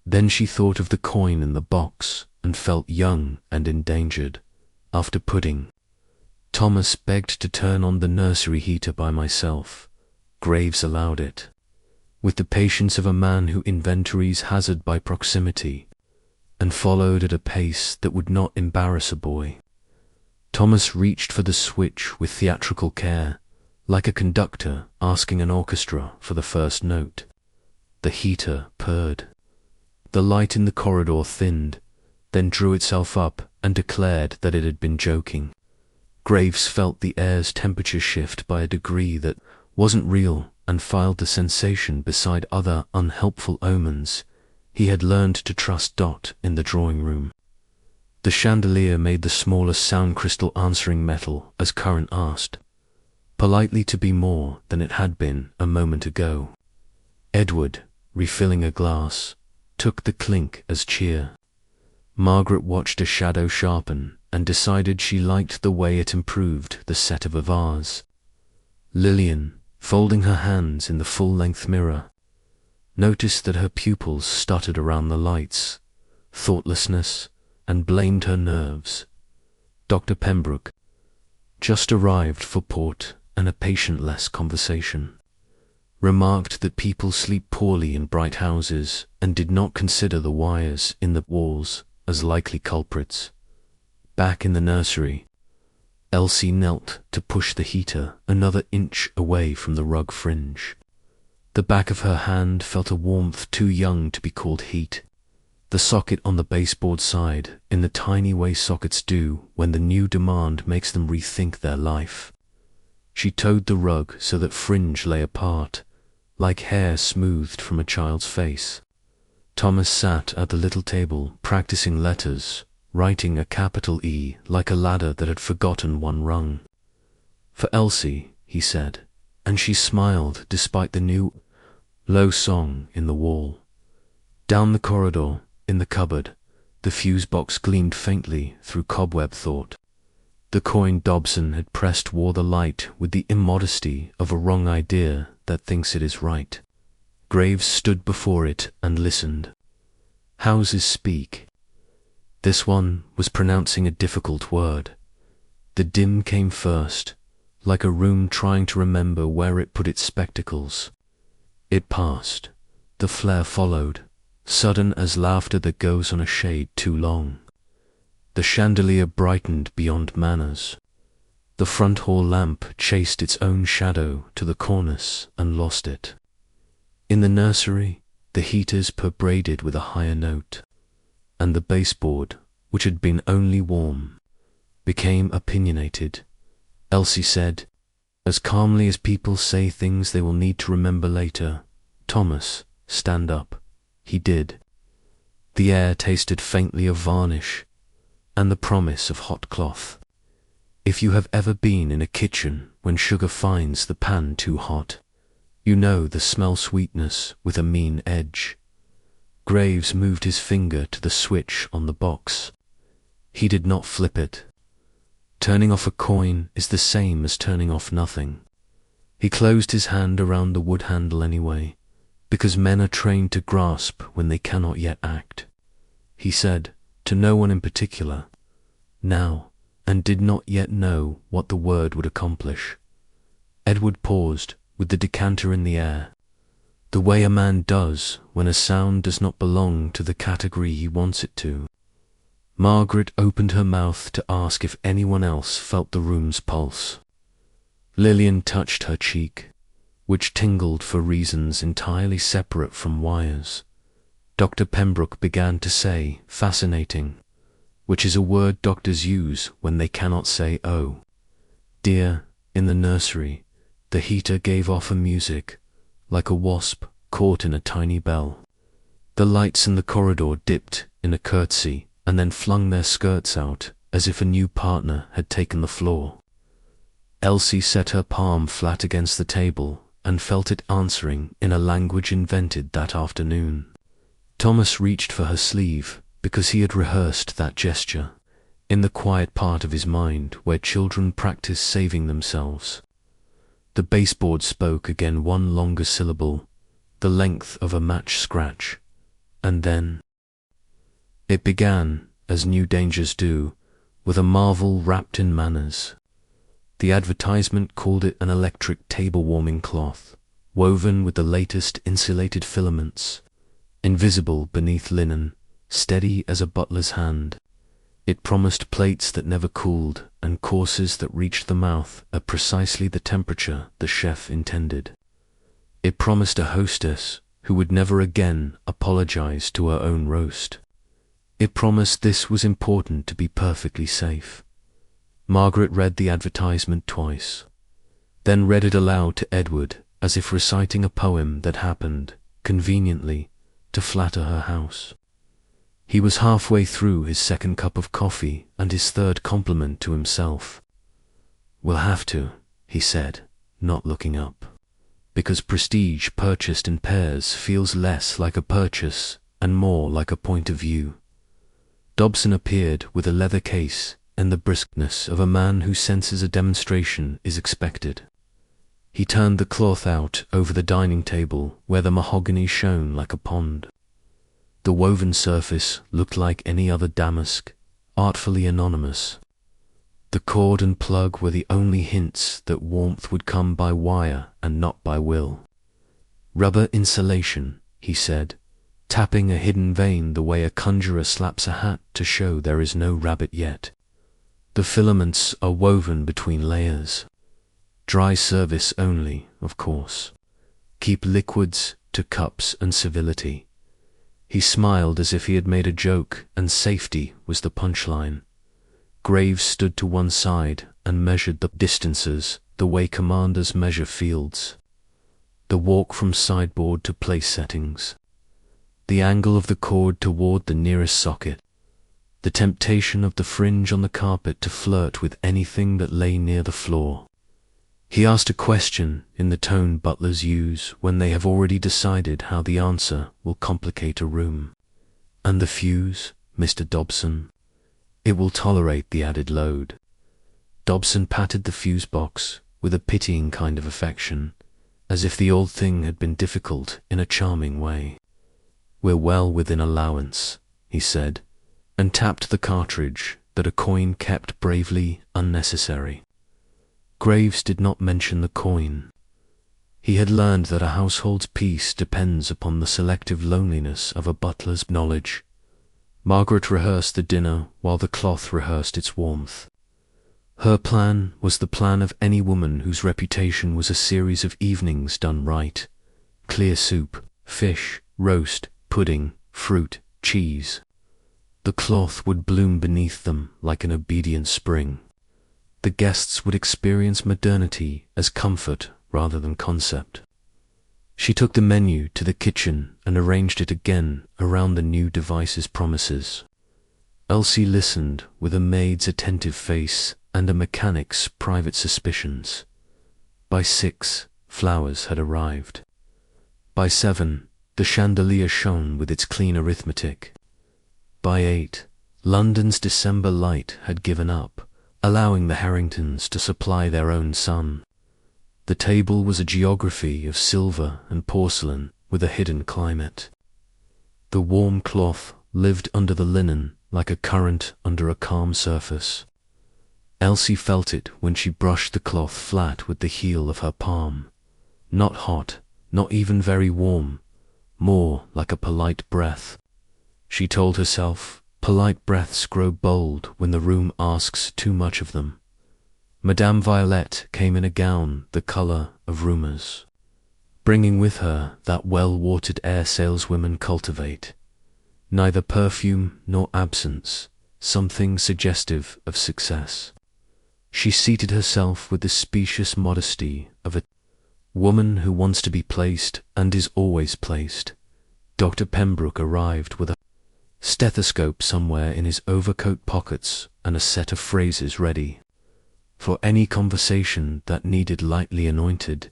Then she thought of the coin in the box and felt young and endangered. After pudding, Thomas begged to turn on the nursery heater by myself. Graves allowed it, with the patience of a man who inventories hazard by proximity, and followed at a pace that would not embarrass a boy. Thomas reached for the switch with theatrical care, like a conductor asking an orchestra for the first note. The heater purred. The light in the corridor thinned, then drew itself up and declared that it had been joking. Graves felt the air's temperature shift by a degree that wasn't real and filed the sensation beside other unhelpful omens. He had learned to trust Dot in the drawing room. The chandelier made the smallest sound crystal answering metal as Current asked, politely to be more than it had been a moment ago. Edward, refilling a glass, took the clink as cheer. Margaret watched a shadow sharpen and decided she liked the way it improved the set of a vase. Lillian, folding her hands in the full-length mirror, noticed that her pupils stuttered around the lights, thoughtlessness, and blamed her nerves. Dr. Pembroke, just arrived for port and a patient-less conversation, remarked that people sleep poorly in bright houses and did not consider the wires in the walls as likely culprits. Back in the nursery, Elsie knelt to push the heater another inch away from the rug fringe. The back of her hand felt a warmth too young to be called heat. The socket on the baseboard side, in the tiny way sockets do when the new demand makes them rethink their life. She towed the rug so that fringe lay apart, like hair smoothed from a child's face. Thomas sat at the little table, practicing letters, writing a capital E like a ladder that had forgotten one rung. For Elsie, he said, and she smiled despite the new, low song in the wall. Down the corridor, in the cupboard, the fuse box gleamed faintly through cobweb thought. The coin Dobson had pressed wore the light with the immodesty of a wrong idea that thinks it is right. Graves stood before it and listened. Houses speak. This one was pronouncing a difficult word. The dim came first, like a room trying to remember where it put its spectacles. It passed. The flare followed, sudden as laughter that goes on a shade too long. The chandelier brightened beyond manners. The front hall lamp chased its own shadow to the cornice and lost it. In the nursery, the heaters braided with a higher note, and the baseboard which had been only warm, became opinionated. Elsie said, as calmly as people say things they will need to remember later, "Thomas, stand up." He did. The air tasted faintly of varnish and the promise of hot cloth. If you have ever been in a kitchen when sugar finds the pan too hot, you know the smell sweetness with a mean edge. Graves moved his finger to the switch on the box. He did not flip it. Turning off a coin is the same as turning off nothing. He closed his hand around the wood handle anyway, because men are trained to grasp when they cannot yet act. He said, to no one in particular, "Now," and did not yet know what the word would accomplish. Edward paused, with the decanter in the air, the way a man does when a sound does not belong to the category he wants it to. Margaret opened her mouth to ask if anyone else felt the room's pulse. Lillian touched her cheek, which tingled for reasons entirely separate from wires. Dr. Pembroke began to say, "Fascinating," which is a word doctors use when they cannot say "oh." Dear, in the nursery, the heater gave off a music, like a wasp caught in a tiny bell. The lights in the corridor dipped in a curtsy and then flung their skirts out as if a new partner had taken the floor. Elsie set her palm flat against the table and felt it answering in a language invented that afternoon. Thomas reached for her sleeve because he had rehearsed that gesture in the quiet part of his mind where children practice saving themselves. The baseboard spoke again one longer syllable, the length of a match scratch, and then it began, as new dangers do, with a marvel wrapped in manners. The advertisement called it an electric table warming cloth, woven with the latest insulated filaments, invisible beneath linen, steady as a butler's hand. It promised plates that never cooled and courses that reached the mouth at precisely the temperature the chef intended. It promised a hostess who would never again apologize to her own roast. It promised this was important to be perfectly safe. Margaret read the advertisement twice, then read it aloud to Edward as if reciting a poem that happened, conveniently, to flatter her house. He was halfway through his second cup of coffee and his third compliment to himself. "We'll have to," he said, not looking up, because prestige purchased in pairs feels less like a purchase and more like a point of view. Dobson appeared with a leather case and the briskness of a man who senses a demonstration is expected. He turned the cloth out over the dining table where the mahogany shone like a pond. The woven surface looked like any other damask, artfully anonymous. The cord and plug were the only hints that warmth would come by wire and not by will. "Rubber insulation," he said, tapping a hidden vein the way a conjurer slaps a hat to show there is no rabbit yet. "The filaments are woven between layers. Dry service only, of course. Keep liquids to cups and civility." He smiled as if he had made a joke and safety was the punchline. Graves stood to one side and measured the distances the way commanders measure fields. The walk from sideboard to place settings. The angle of the cord toward the nearest socket. The temptation of the fringe on the carpet to flirt with anything that lay near the floor. He asked a question in the tone butlers use when they have already decided how the answer will complicate a room. "And the fuse, Mr. Dobson? It will tolerate the added load." Dobson patted the fuse box with a pitying kind of affection, as if the old thing had been difficult in a charming way. "We're well within allowance," he said, and tapped the cartridge that a coin kept bravely unnecessary. Graves did not mention the coin. He had learned that a household's peace depends upon the selective loneliness of a butler's knowledge. Margaret rehearsed the dinner while the cloth rehearsed its warmth. Her plan was the plan of any woman whose reputation was a series of evenings done right. Clear soup, fish, roast, pudding, fruit, cheese. The cloth would bloom beneath them like an obedient spring. The guests would experience modernity as comfort rather than concept. She took the menu to the kitchen and arranged it again around the new device's promises. Elsie listened with a maid's attentive face and a mechanic's private suspicions. By 6, flowers had arrived. By 7, the chandelier shone with its clean arithmetic. By 8, London's December light had given up, allowing the Harringtons to supply their own sun. The table was a geography of silver and porcelain with a hidden climate. The warm cloth lived under the linen like a current under a calm surface. Elsie felt it when she brushed the cloth flat with the heel of her palm. Not hot, not even very warm, more like a polite breath. She told herself, polite breaths grow bold when the room asks too much of them. Madame Violette came in a gown the colour of rumours, bringing with her that well-watered air saleswomen cultivate. Neither perfume nor absence, something suggestive of success. She seated herself with the specious modesty of a woman who wants to be placed and is always placed. Dr. Pembroke arrived with a stethoscope somewhere in his overcoat pockets and a set of phrases ready for any conversation that needed lightly anointed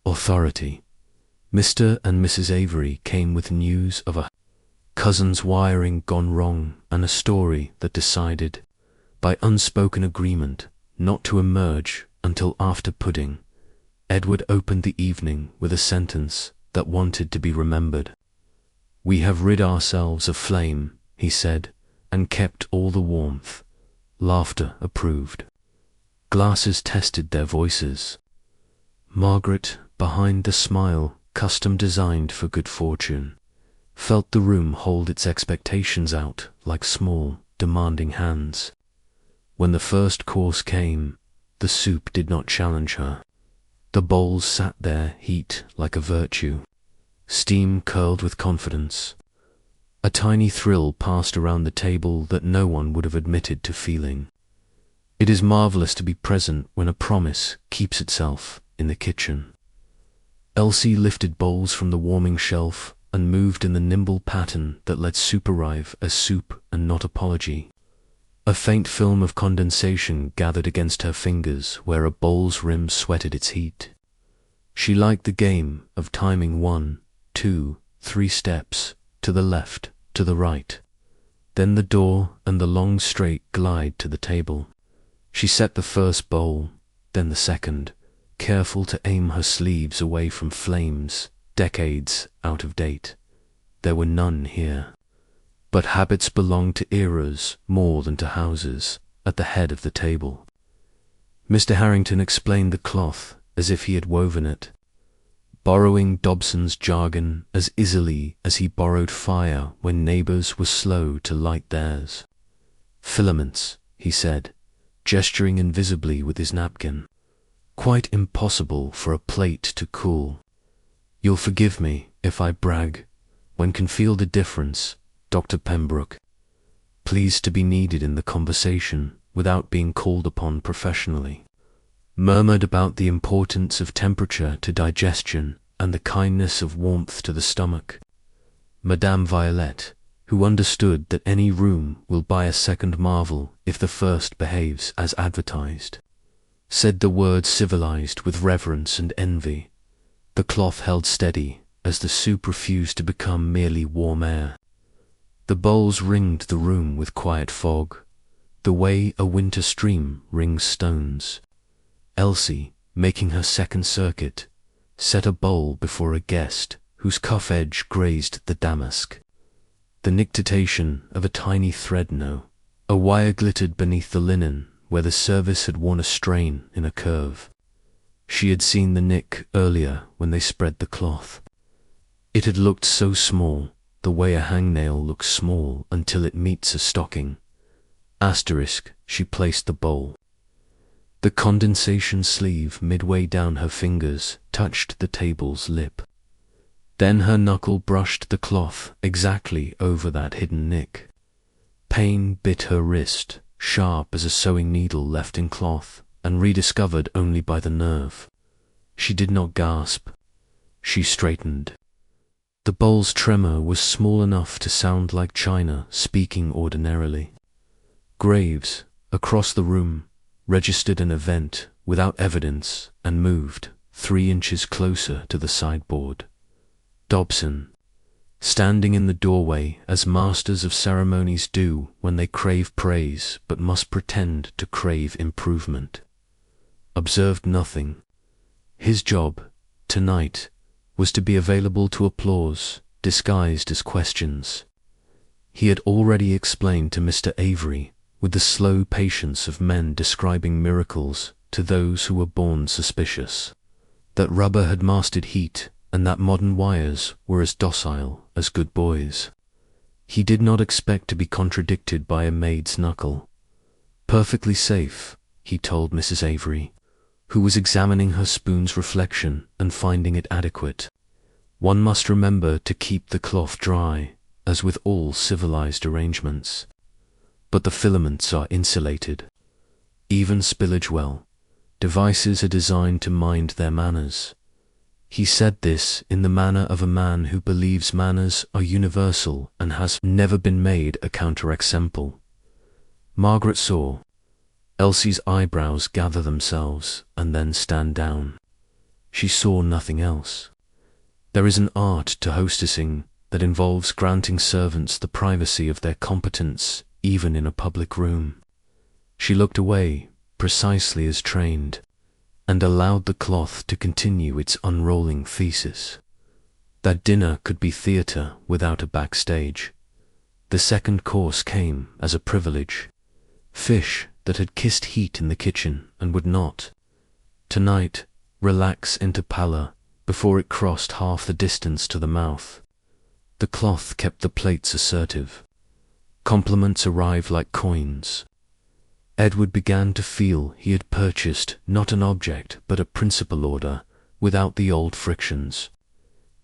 authority. Mr. and Mrs. Avery came with news of a cousin's wiring gone wrong and a story that decided, by unspoken agreement, not to emerge until after pudding. Edward opened the evening with a sentence that wanted to be remembered. "We have rid ourselves of flame," he said, "and kept all the warmth." Laughter approved. Glasses tested their voices. Margaret, behind the smile custom designed for good fortune, felt the room hold its expectations out like small, demanding hands. When the first course came, the soup did not challenge her. The bowls sat there, heat like a virtue. Steam curled with confidence. A tiny thrill passed around the table that no one would have admitted to feeling. It is marvellous to be present when a promise keeps itself in the kitchen. Elsie lifted bowls from the warming shelf and moved in the nimble pattern that let soup arrive as soup and not apology. A faint film of condensation gathered against her fingers where a bowl's rim sweated its heat. She liked the game of timing 1, 2, 3 steps, to the left, to the right. Then the door and the long straight glide to the table. She set the first bowl, then the second, careful to aim her sleeves away from flames, decades out of date. There were none here. But habits belong to eras more than to houses, at the head of the table. Mr. Harrington explained the cloth as if he had woven it, borrowing Dobson's jargon as easily as he borrowed fire when neighbours were slow to light theirs. "Filaments," he said, gesturing invisibly with his napkin. "Quite impossible for a plate to cool. You'll forgive me if I brag. One can feel the difference, Dr. Pembroke. Pleased to be needed in the conversation without being called upon professionally. Murmured about the importance of temperature to digestion and the kindness of warmth to the stomach. Madame Violette, who understood that any room will buy a second marvel if the first behaves as advertised, said the word civilized with reverence and envy. The cloth held steady as the soup refused to become merely warm air. The bowls ringed the room with quiet fog, the way a winter stream rings stones. Elsie, making her second circuit, set a bowl before a guest whose cuff edge grazed the damask. The nictitation of a tiny thread-no, a wire glittered beneath the linen where the service had worn a strain in a curve. She had seen the nick earlier when they spread the cloth. It had looked so small, the way a hangnail looks small until it meets a stocking. Asterisk, she placed the bowl. The condensation sleeve midway down her fingers touched the table's lip. Then her knuckle brushed the cloth exactly over that hidden nick. Pain bit her wrist, sharp as a sewing needle left in cloth, and rediscovered only by the nerve. She did not gasp. She straightened. The bowl's tremor was small enough to sound like china speaking ordinarily. Graves, across the room, registered an event without evidence and moved 3 inches closer to the sideboard. Dobson, standing in the doorway as masters of ceremonies do when they crave praise but must pretend to crave improvement, observed nothing. His job, tonight, was to be available to applause, disguised as questions. He had already explained to Mr. Avery, with the slow patience of men describing miracles to those who were born suspicious, that rubber had mastered heat and that modern wires were as docile as good boys. He did not expect to be contradicted by a maid's knuckle. Perfectly safe, he told Mrs. Avery, who was examining her spoon's reflection and finding it adequate. One must remember to keep the cloth dry, as with all civilized arrangements. But the filaments are insulated. Even spillage well. Devices are designed to mind their manners. He said this in the manner of a man who believes manners are universal and has never been made a counterexample. Margaret saw Elsie's eyebrows gather themselves and then stand down. She saw nothing else. There is an art to hostessing that involves granting servants the privacy of their competence even in a public room. She looked away, precisely as trained, and allowed the cloth to continue its unrolling thesis. That dinner could be theatre without a backstage. The second course came as a privilege. Fish that had kissed heat in the kitchen and would not, tonight, relax into pallor before it crossed half the distance to the mouth. The cloth kept the plates assertive. Compliments arrived like coins. Edward began to feel he had purchased not an object but a principal order, without the old frictions.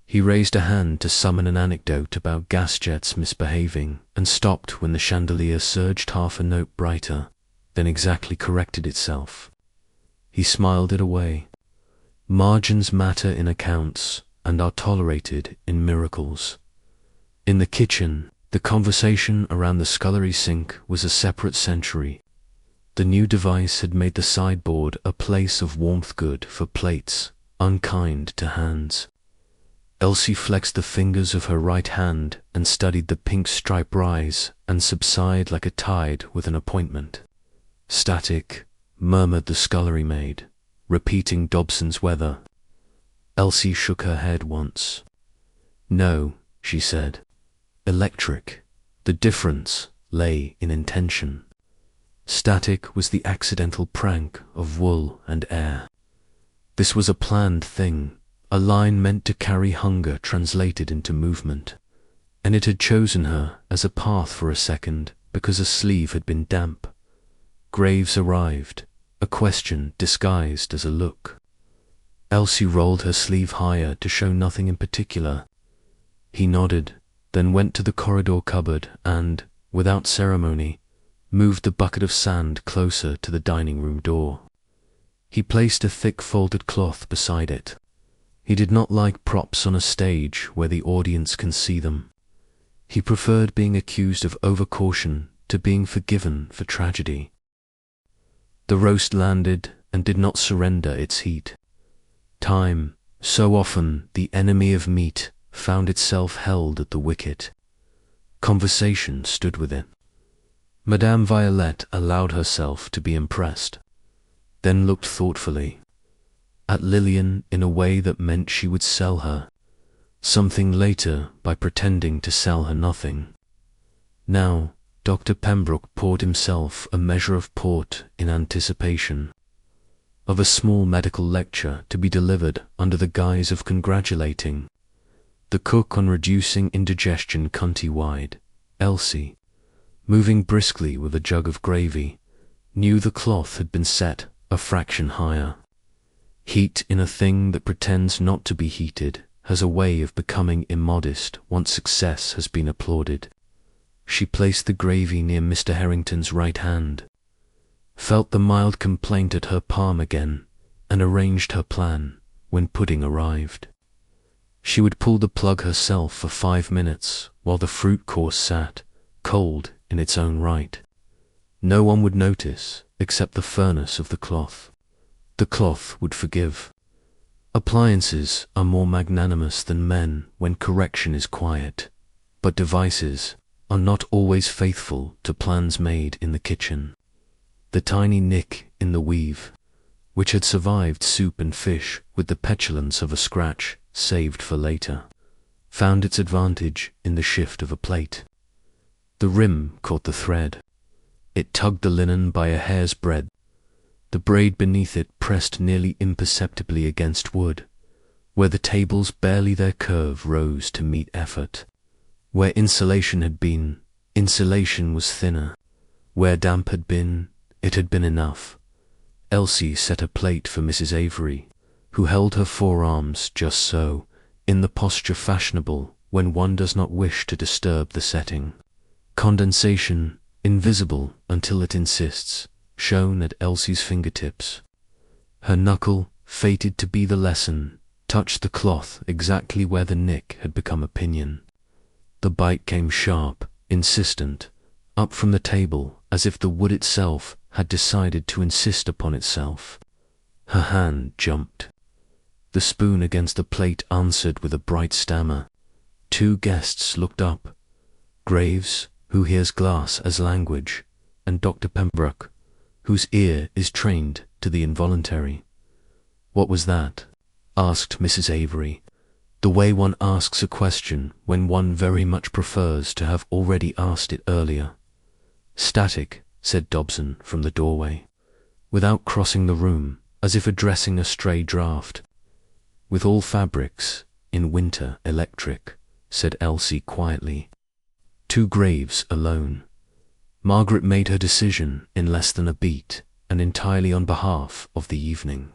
He raised a hand to summon an anecdote about gas jets misbehaving, and stopped when the chandelier surged half a note brighter, then exactly corrected itself. He smiled it away. Margins matter in accounts, and are tolerated in miracles. In the kitchen, the conversation around the scullery sink was a separate century. The new device had made the sideboard a place of warmth good for plates, unkind to hands. Elsie flexed the fingers of her right hand and studied the pink stripe rise and subside like a tide with an appointment. Static, murmured the scullery maid, repeating Dobson's weather. Elsie shook her head once. No, she said. Electric. The difference lay in intention. Static was the accidental prank of wool and air. This was a planned thing, a line meant to carry hunger translated into movement, and it had chosen her as a path for a second because a sleeve had been damp. Graves arrived, a question disguised as a look. Elsie rolled her sleeve higher to show nothing in particular. He nodded, then went to the corridor cupboard and, without ceremony, moved the bucket of sand closer to the dining room door. He placed a thick folded cloth beside it. He did not like props on a stage where the audience can see them. He preferred being accused of overcaution to being forgiven for tragedy. The roast landed and did not surrender its heat. Time, so often the enemy of meat, found itself held at the wicket. Conversation stood within. Madame Violette allowed herself to be impressed, then looked thoughtfully at Lillian in a way that meant she would sell her something later by pretending to sell her nothing. Now, Dr. Pembroke poured himself a measure of port in anticipation of a small medical lecture to be delivered under the guise of congratulating the cook on reducing indigestion county-wide. Elsie, moving briskly with a jug of gravy, knew the cloth had been set a fraction higher. Heat in a thing that pretends not to be heated has a way of becoming immodest once success has been applauded. She placed the gravy near Mr. Harrington's right hand, felt the mild complaint at her palm again, and arranged her plan when pudding arrived. She would pull the plug herself for 5 minutes while the fruit course sat, cold in its own right. No one would notice except the furnace of the cloth. The cloth would forgive. Appliances are more magnanimous than men when correction is quiet, but devices are not always faithful to plans made in the kitchen. The tiny nick in the weave, which had survived soup and fish with the petulance of a scratch saved for later, found its advantage in the shift of a plate. The rim caught the thread. It tugged the linen by a hair's breadth. The braid beneath it pressed nearly imperceptibly against wood, where the tables barely their curve rose to meet effort. Where insulation had been, insulation was thinner. Where damp had been, it had been enough. Elsie set a plate for Mrs. Avery, who held her forearms just so, in the posture fashionable when one does not wish to disturb the setting. Condensation, invisible until it insists, shone at Elsie's fingertips. Her knuckle, fated to be the lesson, touched the cloth exactly where the nick had become a pinion. The bite came sharp, insistent, up from the table as if the wood itself had decided to insist upon itself. Her hand jumped. The spoon against the plate answered with a bright stammer. 2 guests looked up. Graves, who hears glass as language, and Dr. Pembroke, whose ear is trained to the involuntary. "What was that?" asked Mrs. Avery, the way one asks a question when one very much prefers to have already asked it earlier. "Static," said Dobson from the doorway, without crossing the room, as if addressing a stray draught. "With all fabrics, in winter electric," said Elsie quietly. 2 graves alone. Margaret made her decision in less than a beat, and entirely on behalf of the evening.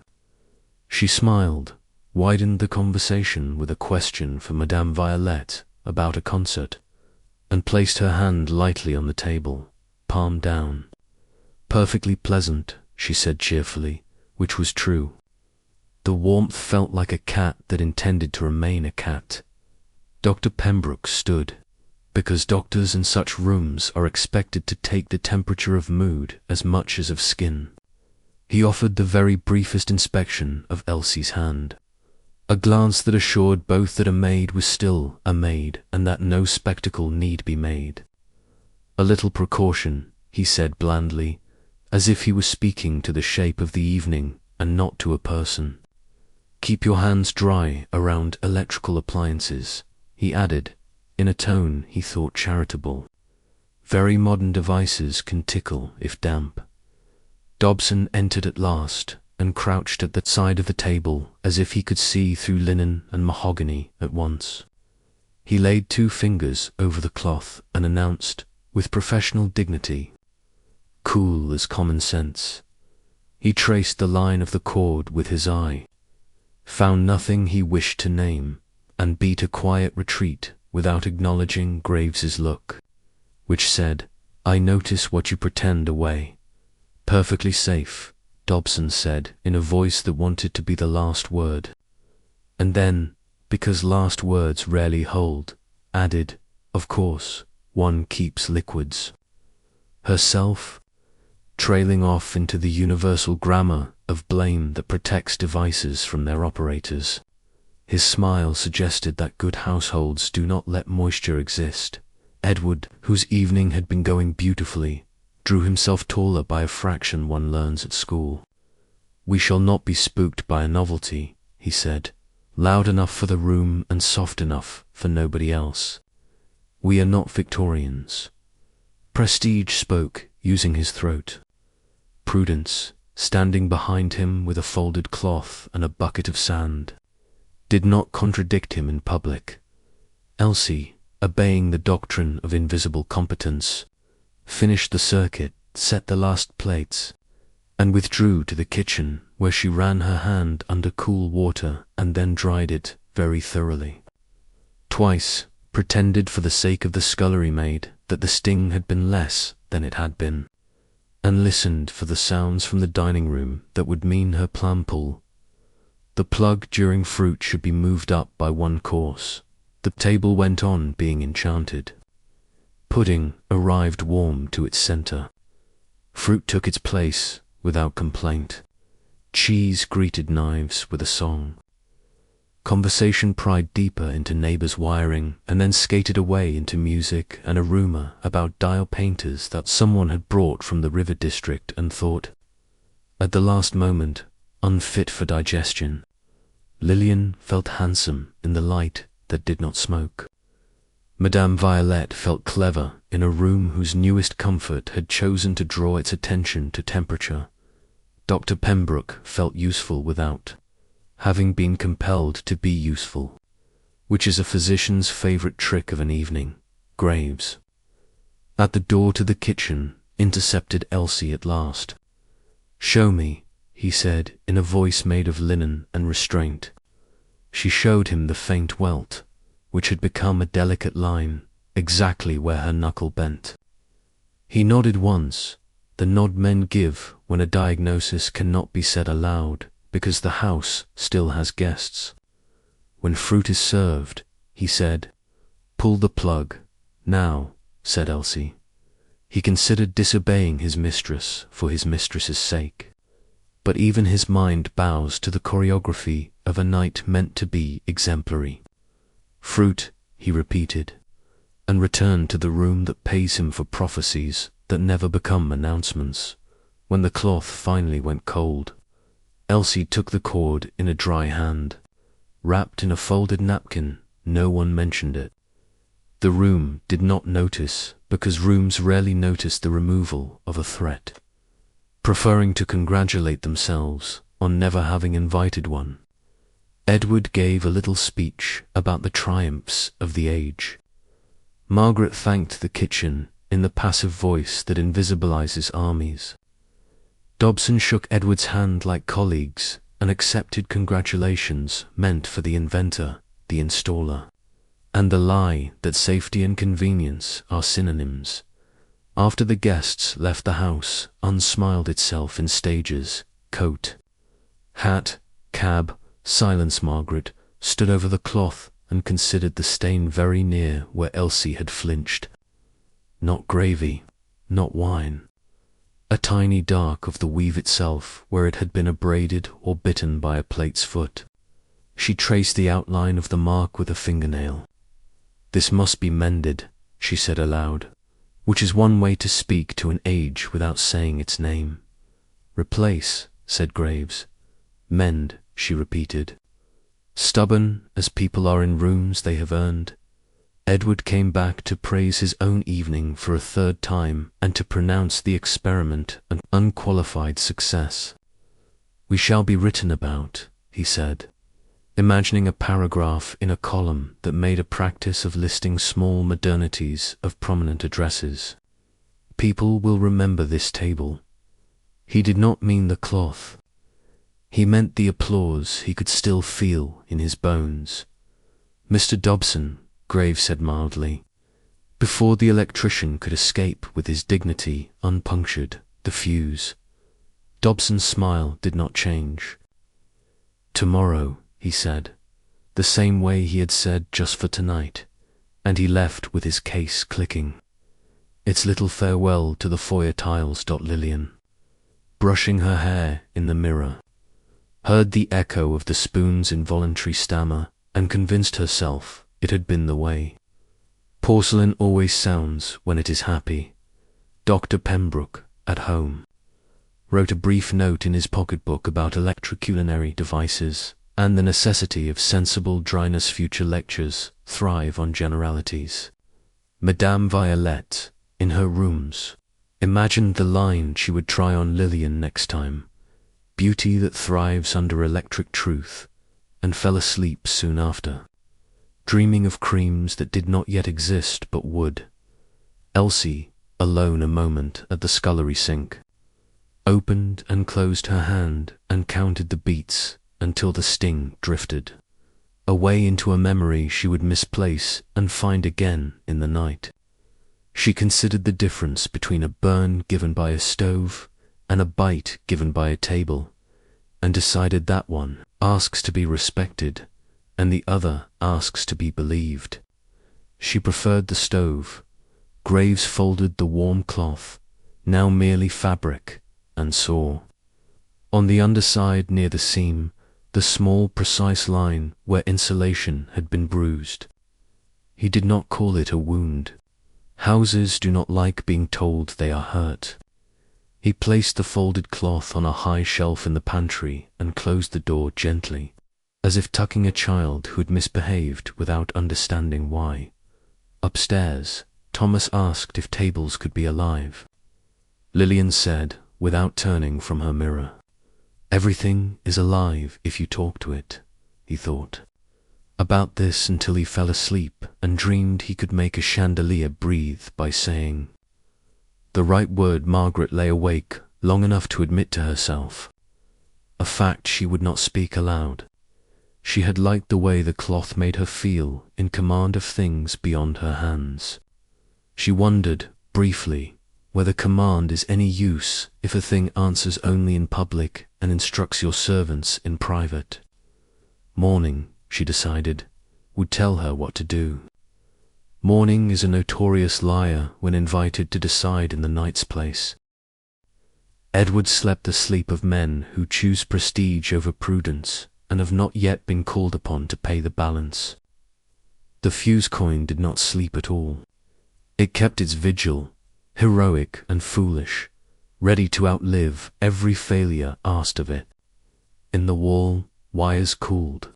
She smiled, widened the conversation with a question for Madame Violette about a concert, and placed her hand lightly on the table, palm down. "Perfectly pleasant," she said cheerfully, which was true. The warmth felt like a cat that intended to remain a cat. Dr. Pembroke stood, because doctors in such rooms are expected to take the temperature of mood as much as of skin. He offered the very briefest inspection of Elsie's hand, a glance that assured both that a maid was still a maid and that no spectacle need be made. "A little precaution," he said blandly, as if he was speaking to the shape of the evening and not to a person. "Keep your hands dry around electrical appliances," he added, in a tone he thought charitable. "Very modern devices can tickle if damp." Dobson entered at last and crouched at the side of the table as if he could see through linen and mahogany at once. He laid 2 fingers over the cloth and announced, with professional dignity, "Cool as common sense." He traced the line of the cord with his eye, found nothing he wished to name, and beat a quiet retreat without acknowledging Graves's look, which said, "I notice what you pretend away." "Perfectly safe," Dobson said in a voice that wanted to be the last word, and then, because last words rarely hold, added, "Of course, one keeps liquids." Herself, trailing off into the universal grammar of blame that protects devices from their operators. His smile suggested that good households do not let moisture exist. Edward, whose evening had been going beautifully, drew himself taller by a fraction one learns at school. "We shall not be spooked by a novelty," he said, loud enough for the room and soft enough for nobody else. "We are not Victorians." Prestige spoke, using his throat. Prudence, standing behind him with a folded cloth and a bucket of sand, did not contradict him in public. Elsie, obeying the doctrine of invisible competence, finished the circuit, set the last plates, and withdrew to the kitchen, where she ran her hand under cool water and then dried it very thoroughly. Twice, pretended for the sake of the scullery maid, that the sting had been less than it had been, and listened for the sounds from the dining room that would mean her plan pull. The plug during fruit should be moved up by one course. The table went on being enchanted. Pudding arrived warm to its center. Fruit took its place without complaint. Cheese greeted knives with a song. Conversation pried deeper into neighbors' wiring and then skated away into music and a rumor about dial painters that someone had brought from the river district and thought, at the last moment, unfit for digestion. Lillian felt handsome in the light that did not smoke. Madame Violette felt clever in a room whose newest comfort had chosen to draw its attention to temperature. Dr. Pembroke felt useful without, having been compelled to be useful, which is a physician's favorite trick of an evening. Graves, at the door to the kitchen, intercepted Elsie at last. "Show me," he said in a voice made of linen and restraint. She showed him the faint welt, which had become a delicate line, exactly where her knuckle bent. He nodded once, the nod men give when a diagnosis cannot be said aloud because the house still has guests. "When fruit is served," he said, "pull the plug." "Now," said Elsie. He considered disobeying his mistress for his mistress's sake. But even his mind bows to the choreography of a night meant to be exemplary. "Fruit," he repeated, and returned to the room that pays him for prophecies that never become announcements. When the cloth finally went cold, Elsie took the cord in a dry hand. Wrapped in a folded napkin, no one mentioned it. The room did not notice because rooms rarely notice the removal of a threat, preferring to congratulate themselves on never having invited one. Edward gave a little speech about the triumphs of the age. Margaret thanked the kitchen in the passive voice that invisibilizes armies. Dobson shook Edward's hand like colleagues and accepted congratulations meant for the inventor, the installer, and the lie that safety and convenience are synonyms. After the guests left the house, unsmiled itself in stages: coat, hat, cab, silence. Margaret stood over the cloth and considered the stain very near where Elsie had flinched. Not gravy, not wine. A tiny dark of the weave itself where it had been abraded or bitten by a plate's foot. She traced the outline of the mark with a fingernail. "This must be mended," she said aloud, which is one way to speak to an age without saying its name. "Replace," said Graves. "Mend," she repeated. Stubborn as people are in rooms they have earned, Edward came back to praise his own evening for a third time and to pronounce the experiment an unqualified success. "We shall be written about," he said, imagining a paragraph in a column that made a practice of listing small modernities of prominent addresses. "People will remember this table." He did not mean the cloth. He meant the applause he could still feel in his bones. "Mr. Dobson," Graves said mildly, before the electrician could escape with his dignity unpunctured, the fuse. Dobson's smile did not change. "Tomorrow," he said, the same way he had said just for tonight, and he left with his case clicking. Its little farewell to the foyer tiles. Lillian, brushing her hair in the mirror, heard the echo of the spoon's involuntary stammer and convinced herself it had been the way. Porcelain always sounds when it is happy. Dr. Pembroke, at home, wrote a brief note in his pocketbook about electroculinary devices and the necessity of sensible dryness. Future lectures thrive on generalities. Madame Violette, in her rooms, imagined the line she would try on Lillian next time: "Beauty that thrives under electric truth," and fell asleep soon after, dreaming of creams that did not yet exist but would. Elsie, alone a moment at the scullery sink, opened and closed her hand and counted the beats until the sting drifted away into a memory she would misplace and find again in the night. She considered the difference between a burn given by a stove and a bite given by a table, and decided that one asks to be respected and the other asks to be believed. She preferred the stove. Graves folded the warm cloth, now merely fabric, and saw, on the underside near the seam, the small precise line where insulation had been bruised. He did not call it a wound. Houses do not like being told they are hurt. He placed the folded cloth on a high shelf in the pantry and closed the door gently, as if tucking a child who had misbehaved without understanding why. Upstairs, Thomas asked if tables could be alive. Lillian said, without turning from her mirror, "Everything is alive if you talk to it," he thought. About this until he fell asleep and dreamed he could make a chandelier breathe by saying the right word. Margaret lay awake long enough to admit to herself, a fact she would not speak aloud. She had liked the way the cloth made her feel in command of things beyond her hands. She wondered, briefly, whether command is any use if a thing answers only in public and instructs your servants in private. Morning, she decided, would tell her what to do. Morning is a notorious liar when invited to decide in the night's place. Edward slept the sleep of men who choose prestige over prudence and have not yet been called upon to pay the balance. The fuse coin did not sleep at all. It kept its vigil, heroic and foolish, ready to outlive every failure asked of it. In the wall, wires cooled.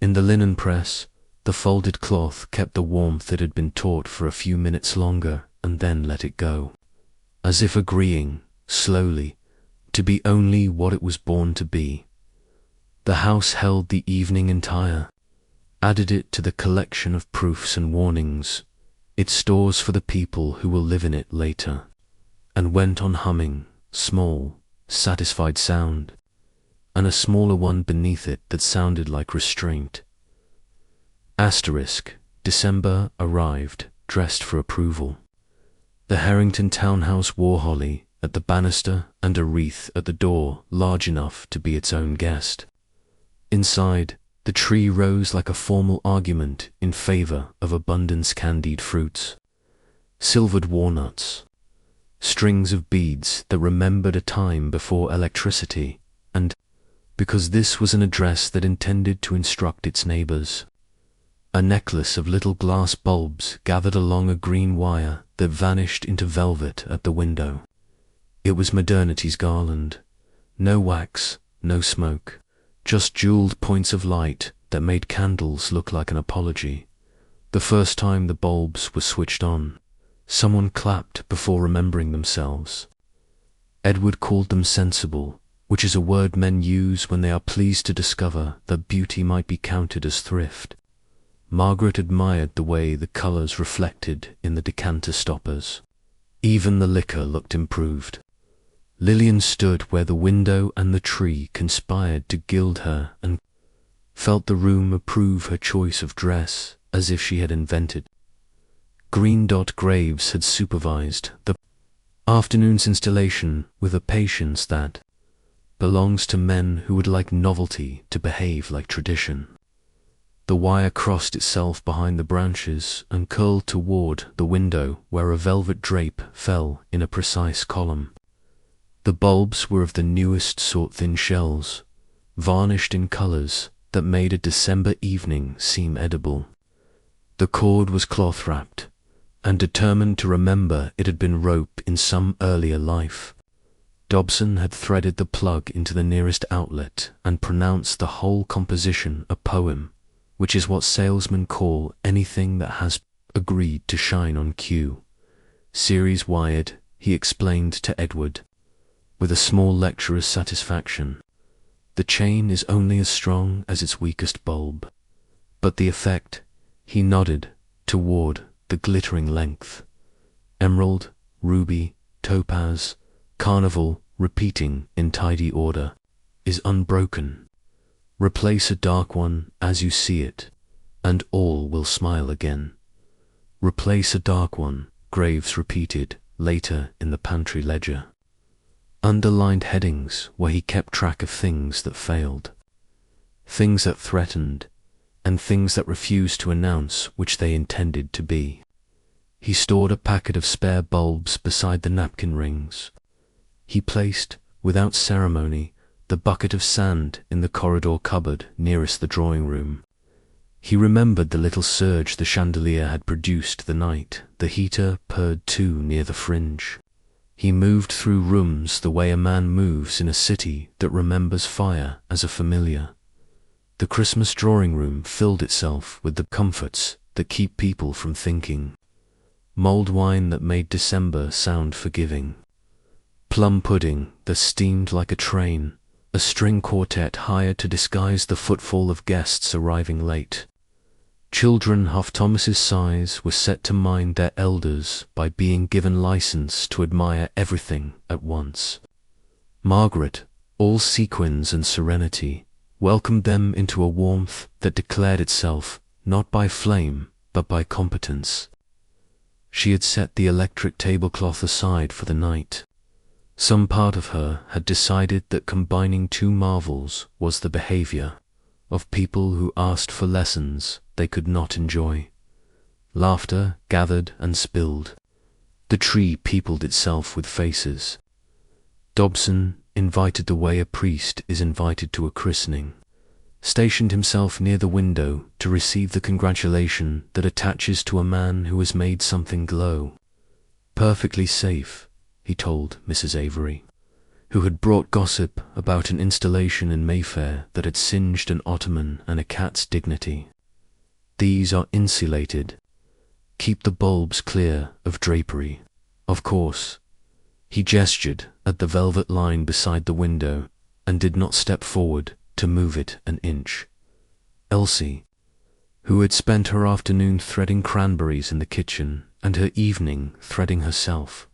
In the linen press, the folded cloth kept the warmth it had been taught for a few minutes longer and then let it go, as if agreeing, slowly, to be only what it was born to be. The house held the evening entire, added it to the collection of proofs and warnings, its stores for the people who will live in it later, and went on humming, small, satisfied sound, and a smaller one beneath it that sounded like restraint. Asterisk, December arrived, dressed for approval. The Harrington townhouse wore holly at the banister and a wreath at the door large enough to be its own guest. Inside, the tree rose like a formal argument in favor of abundance candied fruits, silvered walnuts, strings of beads that remembered a time before electricity, and, because this was an address that intended to instruct its neighbors, a necklace of little glass bulbs gathered along a green wire that vanished into velvet at the window. It was modernity's garland. No wax, no smoke, just jeweled points of light that made candles look like an apology. The first time the bulbs were switched on, someone clapped before remembering themselves. Edward called them sensible, which is a word men use when they are pleased to discover that beauty might be counted as thrift. Margaret admired the way the colours reflected in the decanter stoppers. Even the liquor looked improved. Lillian stood where the window and the tree conspired to gild her and felt the room approve her choice of dress as if she had invented. Green Dot Graves had supervised the afternoon's installation with a patience that belongs to men who would like novelty to behave like tradition. The wire crossed itself behind the branches and curled toward the window where a velvet drape fell in a precise column. The bulbs were of the newest sort, thin shells, varnished in colours that made a December evening seem edible. The cord was cloth-wrapped, and determined to remember it had been rope in some earlier life. Dobson had threaded the plug into the nearest outlet and pronounced the whole composition a poem, which is what salesmen call anything that has agreed to shine on cue. Series wired, he explained to Edward, with a small lecturer's satisfaction. The chain is only as strong as its weakest bulb. But the effect, he nodded toward the glittering length. Emerald, ruby, topaz, carnival, repeating in tidy order, is unbroken. Replace a dark one as you see it, and all will smile again. Replace a dark one, Graves repeated later in the pantry ledger. Underlined headings where he kept track of things that failed, things that threatened, and things that refused to announce which they intended to be. He stored a packet of spare bulbs beside the napkin rings. He placed, without ceremony, the bucket of sand in the corridor cupboard nearest the drawing room. He remembered the little surge the chandelier had produced the night the heater purred too near the fringe. He moved through rooms the way a man moves in a city that remembers fire as a familiar. The Christmas drawing room filled itself with the comforts that keep people from thinking. Mulled wine that made December sound forgiving. Plum pudding that steamed like a train. A string quartet hired to disguise the footfall of guests arriving late. Children half Thomas's size were set to mind their elders by being given license to admire everything at once. Margaret, all sequins and serenity, welcomed them into a warmth that declared itself not by flame but by competence. She had set the electric tablecloth aside for the night. Some part of her had decided that combining two marvels was the behavior of people who asked for lessons they could not enjoy. Laughter gathered and spilled. The tree peopled itself with faces. Dobson invited the way a priest is invited to a christening, stationed himself near the window to receive the congratulation that attaches to a man who has made something glow. Perfectly safe, he told Mrs. Avery, who had brought gossip about an installation in Mayfair that had singed an ottoman and a cat's dignity. These are insulated. Keep the bulbs clear of drapery. Of course. He gestured at the velvet line beside the window and did not step forward to move it an inch. Elsie, who had spent her afternoon threading cranberries in the kitchen and her evening threading herself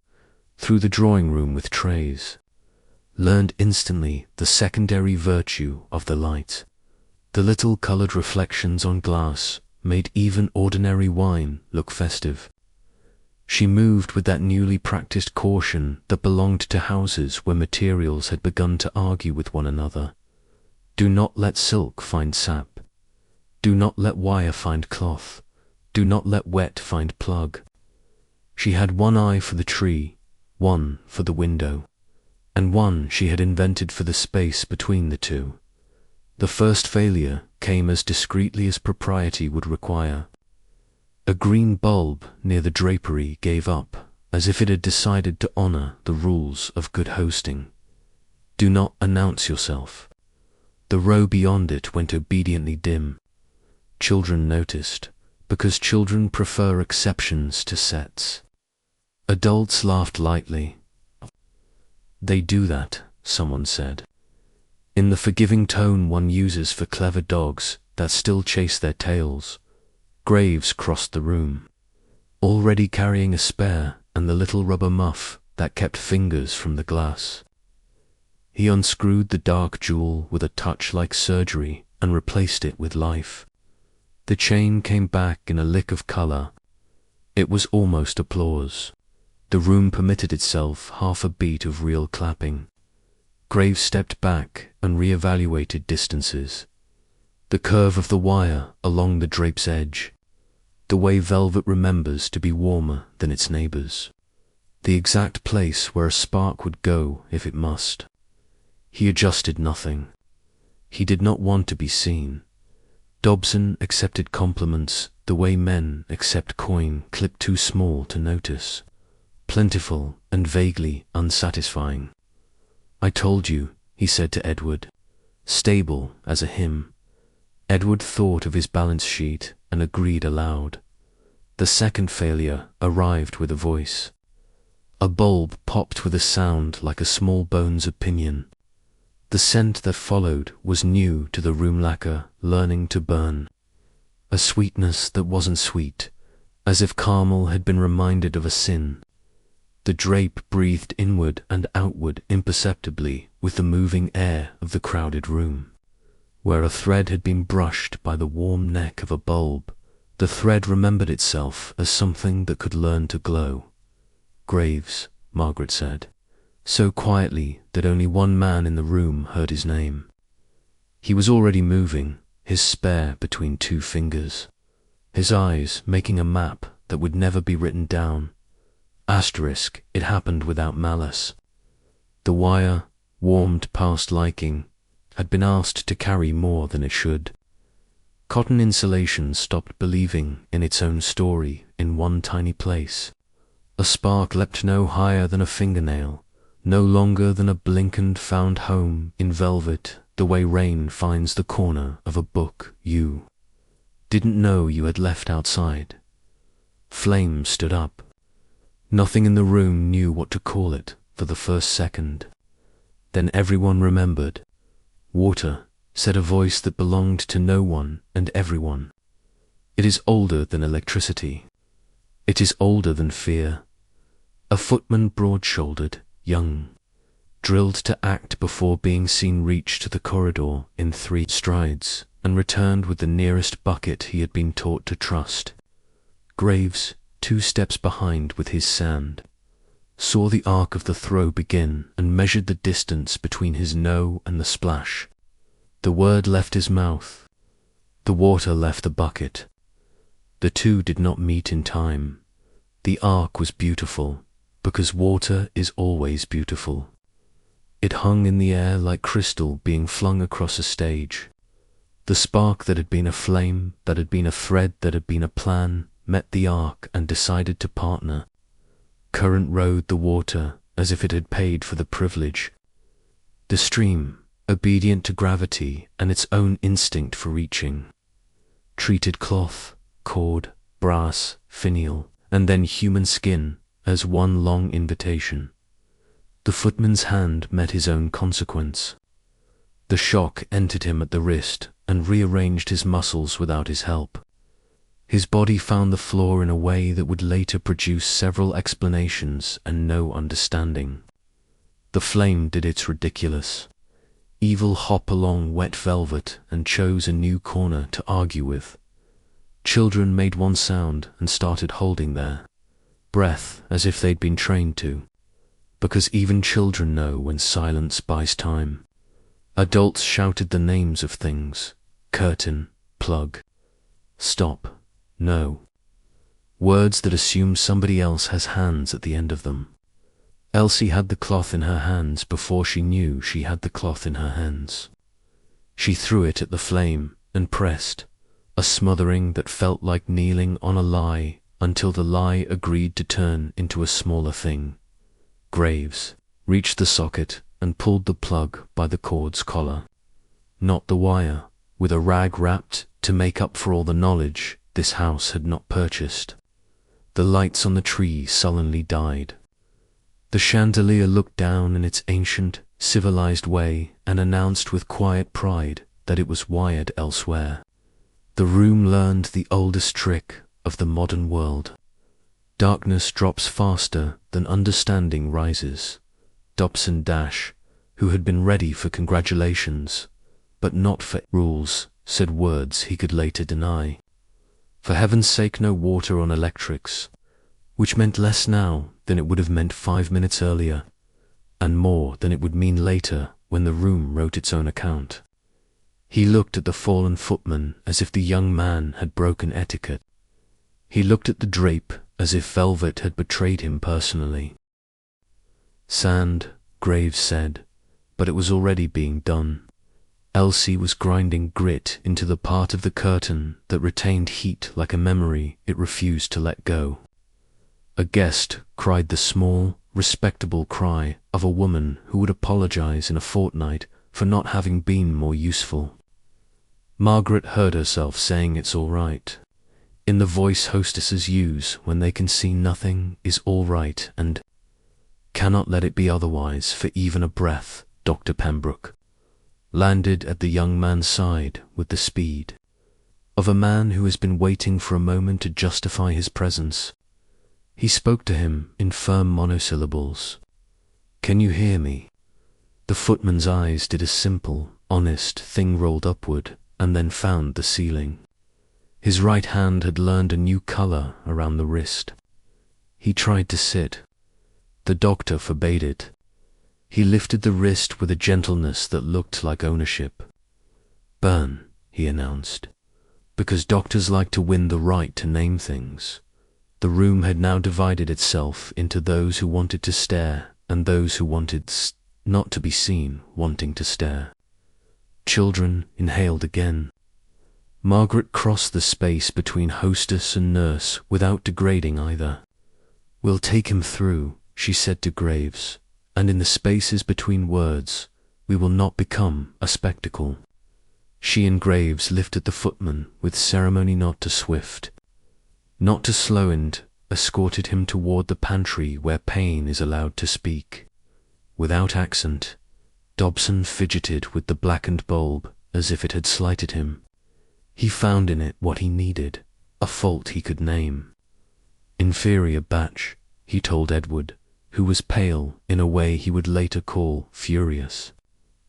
through the drawing room with trays, learned instantly the secondary virtue of the light. The little coloured reflections on glass made even ordinary wine look festive. She moved with that newly practiced caution that belonged to houses where materials had begun to argue with one another. Do not let silk find sap. Do not let wire find cloth. Do not let wet find plug. She had one eye for the tree, one for the window, and one she had invented for the space between the two. The first failure came as discreetly as propriety would require. A green bulb near the drapery gave up, as if it had decided to honor the rules of good hosting. Do not announce yourself. The row beyond it went obediently dim. Children noticed, because children prefer exceptions to sets. Adults laughed lightly. They do that, someone said, in the forgiving tone one uses for clever dogs that still chase their tails. Graves crossed the room, already carrying a spare and the little rubber muff that kept fingers from the glass. He unscrewed the dark jewel with a touch like surgery and replaced it with life. The chain came back in a lick of colour. It was almost applause. The room permitted itself half a beat of real clapping. Graves stepped back and re-evaluated distances. The curve of the wire along the drape's edge. The way velvet remembers to be warmer than its neighbours. The exact place where a spark would go if it must. He adjusted nothing. He did not want to be seen. Dobson accepted compliments the way men accept coin clipped too small to notice. Plentiful and vaguely unsatisfying. I told you, he said to Edward, stable as a hymn. Edward thought of his balance sheet and agreed aloud. The second failure arrived with a voice. A bulb popped with a sound like a small bones opinion. The scent that followed was new to the room lacquer learning to burn. A sweetness that wasn't sweet, as if Carmel had been reminded of a sin. The drape breathed inward and outward imperceptibly with the moving air of the crowded room. Where a thread had been brushed by the warm neck of a bulb, The thread remembered itself as something that could learn to glow. "Graves," Margaret said, so quietly that only one man in the room heard his name. He was already moving, his spear between two fingers, his eyes making a map that would never be written down. Asterisk, it happened without malice. The wire, warmed past liking, had been asked to carry more than it should. Cotton insulation stopped believing in its own story in one tiny place. A spark leapt no higher than a fingernail, no longer than a blink and found home in velvet, the way rain finds the corner of a book you didn't know you had left outside. Flame stood up. Nothing in the room knew what to call it for the first second. Then everyone remembered. "Water," said a voice that belonged to no one and everyone. "It is older than electricity. It is older than fear." A footman, broad-shouldered, young, drilled to act before being seen, reached the corridor in 3 strides and returned with the nearest bucket he had been taught to trust. Graves, 2 steps behind with his sand, saw the arc of the throw begin and measured the distance between his no and the splash. The word left his mouth. The water left the bucket. The two did not meet in time. The arc was beautiful, because water is always beautiful. It hung in the air like crystal being flung across a stage. The spark that had been a flame, that had been a thread, that had been a plan, met the arc and decided to partner. Current rode the water as if it had paid for the privilege. The stream, obedient to gravity and its own instinct for reaching, treated cloth, cord, brass, finial, and then human skin as one long invitation. The footman's hand met his own consequence. The shock entered him at the wrist and rearranged his muscles without his help. His body found the floor in a way that would later produce several explanations and no understanding. The flame did its ridiculous, evil hop along wet velvet and chose a new corner to argue with. Children made one sound and started holding their breath as if they'd been trained to, because even children know when silence buys time. Adults shouted the names of things: curtain, plug, stop, no. Words that assume somebody else has hands at the end of them. Elsie had the cloth in her hands before she knew she had the cloth in her hands. She threw it at the flame and pressed, a smothering that felt like kneeling on a lie until the lie agreed to turn into a smaller thing. Graves reached the socket and pulled the plug by the cord's collar. Not the wire, with a rag wrapped to make up for all the knowledge this house had not purchased. The lights on the tree sullenly died. The chandelier looked down in its ancient, civilized way and announced with quiet pride that it was wired elsewhere. The room learned the oldest trick of the modern world. Darkness drops faster than understanding rises. Dobson Dash, who had been ready for congratulations, but not for rules, said words he could later deny. For heaven's sake, no water on electrics, which meant less now than it would have meant 5 minutes earlier, and more than it would mean later when the room wrote its own account. He looked at the fallen footman as if the young man had broken etiquette. He looked at the drape as if velvet had betrayed him personally. Sand, Graves said, but it was already being done. Elsie was grinding grit into the part of the curtain that retained heat like a memory it refused to let go. A guest cried the small, respectable cry of a woman who would apologize in a fortnight for not having been more useful. Margaret heard herself saying it's all right, in the voice hostesses use when they can see nothing is all right and cannot let it be otherwise for even a breath. Dr. Pembroke landed at the young man's side with the speed of a man who has been waiting for a moment to justify his presence. He spoke to him in firm monosyllables. "Can you hear me?" The footman's eyes did a simple, honest thing, rolled upward and then found the ceiling. His right hand had learned a new color around the wrist. He tried to sit. The doctor forbade it. He lifted the wrist with a gentleness that looked like ownership. "Burn," he announced, because doctors like to win the right to name things. The room had now divided itself into those who wanted to stare and those who wanted not to be seen wanting to stare. Children inhaled again. Margaret crossed the space between hostess and nurse without degrading either. "We'll take him through," she said to Graves, "and in the spaces between words, we will not become a spectacle." She and Graves lifted the footman with ceremony not to swift, not to slow, and escorted him toward the pantry where pain is allowed to speak. Without accent, Dobson fidgeted with the blackened bulb as if it had slighted him. He found in it what he needed, a fault he could name. "Inferior batch," he told Edward, who was pale in a way he would later call furious,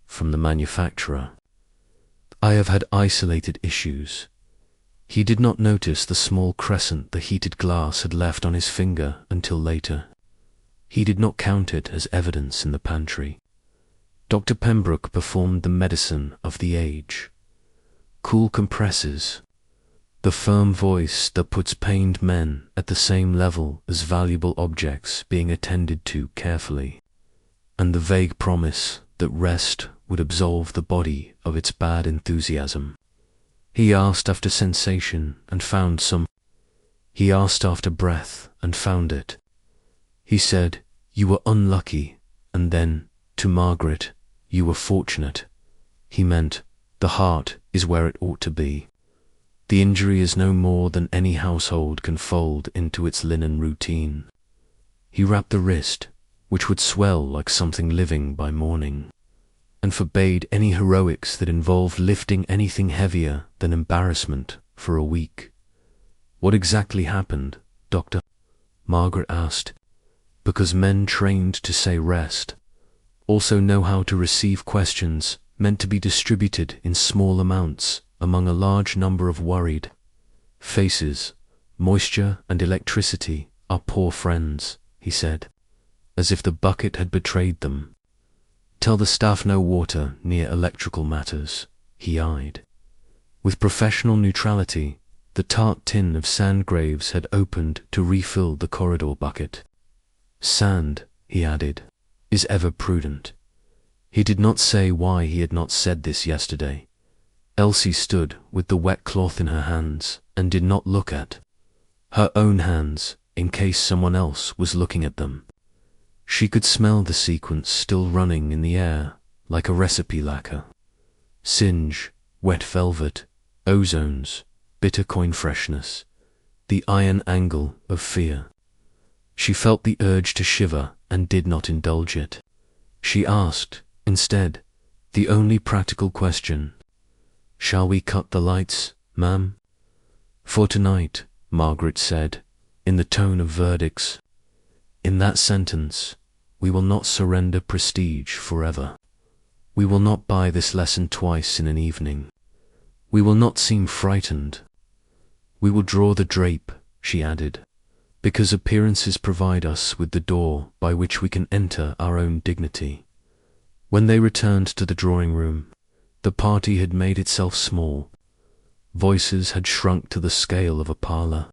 "from the manufacturer. I have had isolated issues." He did not notice the small crescent the heated glass had left on his finger until later. He did not count it as evidence in the pantry. Dr. Pembroke performed the medicine of the age. Cool compresses, the firm voice that puts pained men at the same level as valuable objects being attended to carefully, and the vague promise that rest would absolve the body of its bad enthusiasm. He asked after sensation and found some. He asked after breath and found it. He said, "You were unlucky," and then, to Margaret, "You were fortunate." He meant, the heart is where it ought to be. The injury is no more than any household can fold into its linen routine. He wrapped the wrist, which would swell like something living by morning, and forbade any heroics that involved lifting anything heavier than embarrassment for a week. "What exactly happened, Doctor?" Margaret asked, because men trained to say rest also know how to receive questions meant to be distributed in small amounts among a large number of worried faces. "Moisture and electricity are poor friends," he said, as if the bucket had betrayed them. "Tell the staff no water near electrical matters," he eyed. With professional neutrality, the tart tin of sand Graves had opened to refill the corridor bucket. "Sand," he added, "is ever prudent." He did not say why he had not said this yesterday. Elsie stood with the wet cloth in her hands and did not look at her own hands in case someone else was looking at them. She could smell the sequence still running in the air like a recipe lacquer. Singe, wet velvet, ozones, bitter coin freshness, the iron angle of fear. She felt the urge to shiver and did not indulge it. She asked, instead, the only practical question, "Shall we cut the lights, ma'am?" "For tonight," Margaret said, in the tone of verdicts. "In that sentence, we will not surrender prestige forever. We will not buy this lesson twice in an evening. We will not seem frightened. We will draw the drape," she added, "because appearances provide us with the door by which we can enter our own dignity." When they returned to the drawing room, the party had made itself small. Voices had shrunk to the scale of a parlour.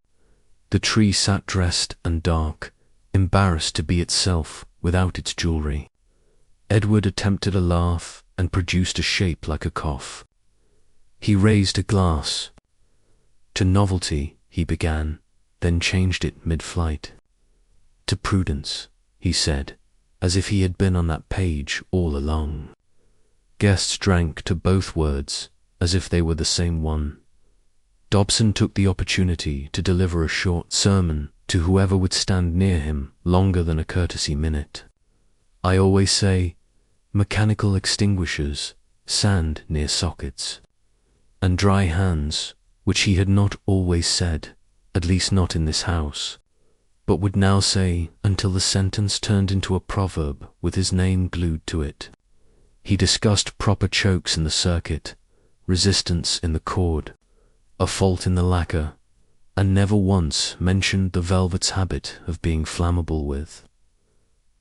The tree sat dressed and dark, embarrassed to be itself without its jewellery. Edward attempted a laugh and produced a shape like a cough. He raised a glass. "To novelty," he began, then changed it mid-flight. "To prudence," he said, as if he had been on that page all along. Guests drank to both words as if they were the same one. Dobson took the opportunity to deliver a short sermon to whoever would stand near him longer than a courtesy minute. "I always say, mechanical extinguishers, sand near sockets, and dry hands," which he had not always said, at least not in this house, but would now say until the sentence turned into a proverb with his name glued to it. He discussed proper chokes in the circuit, resistance in the cord, a fault in the lacquer, and never once mentioned the velvet's habit of being flammable with.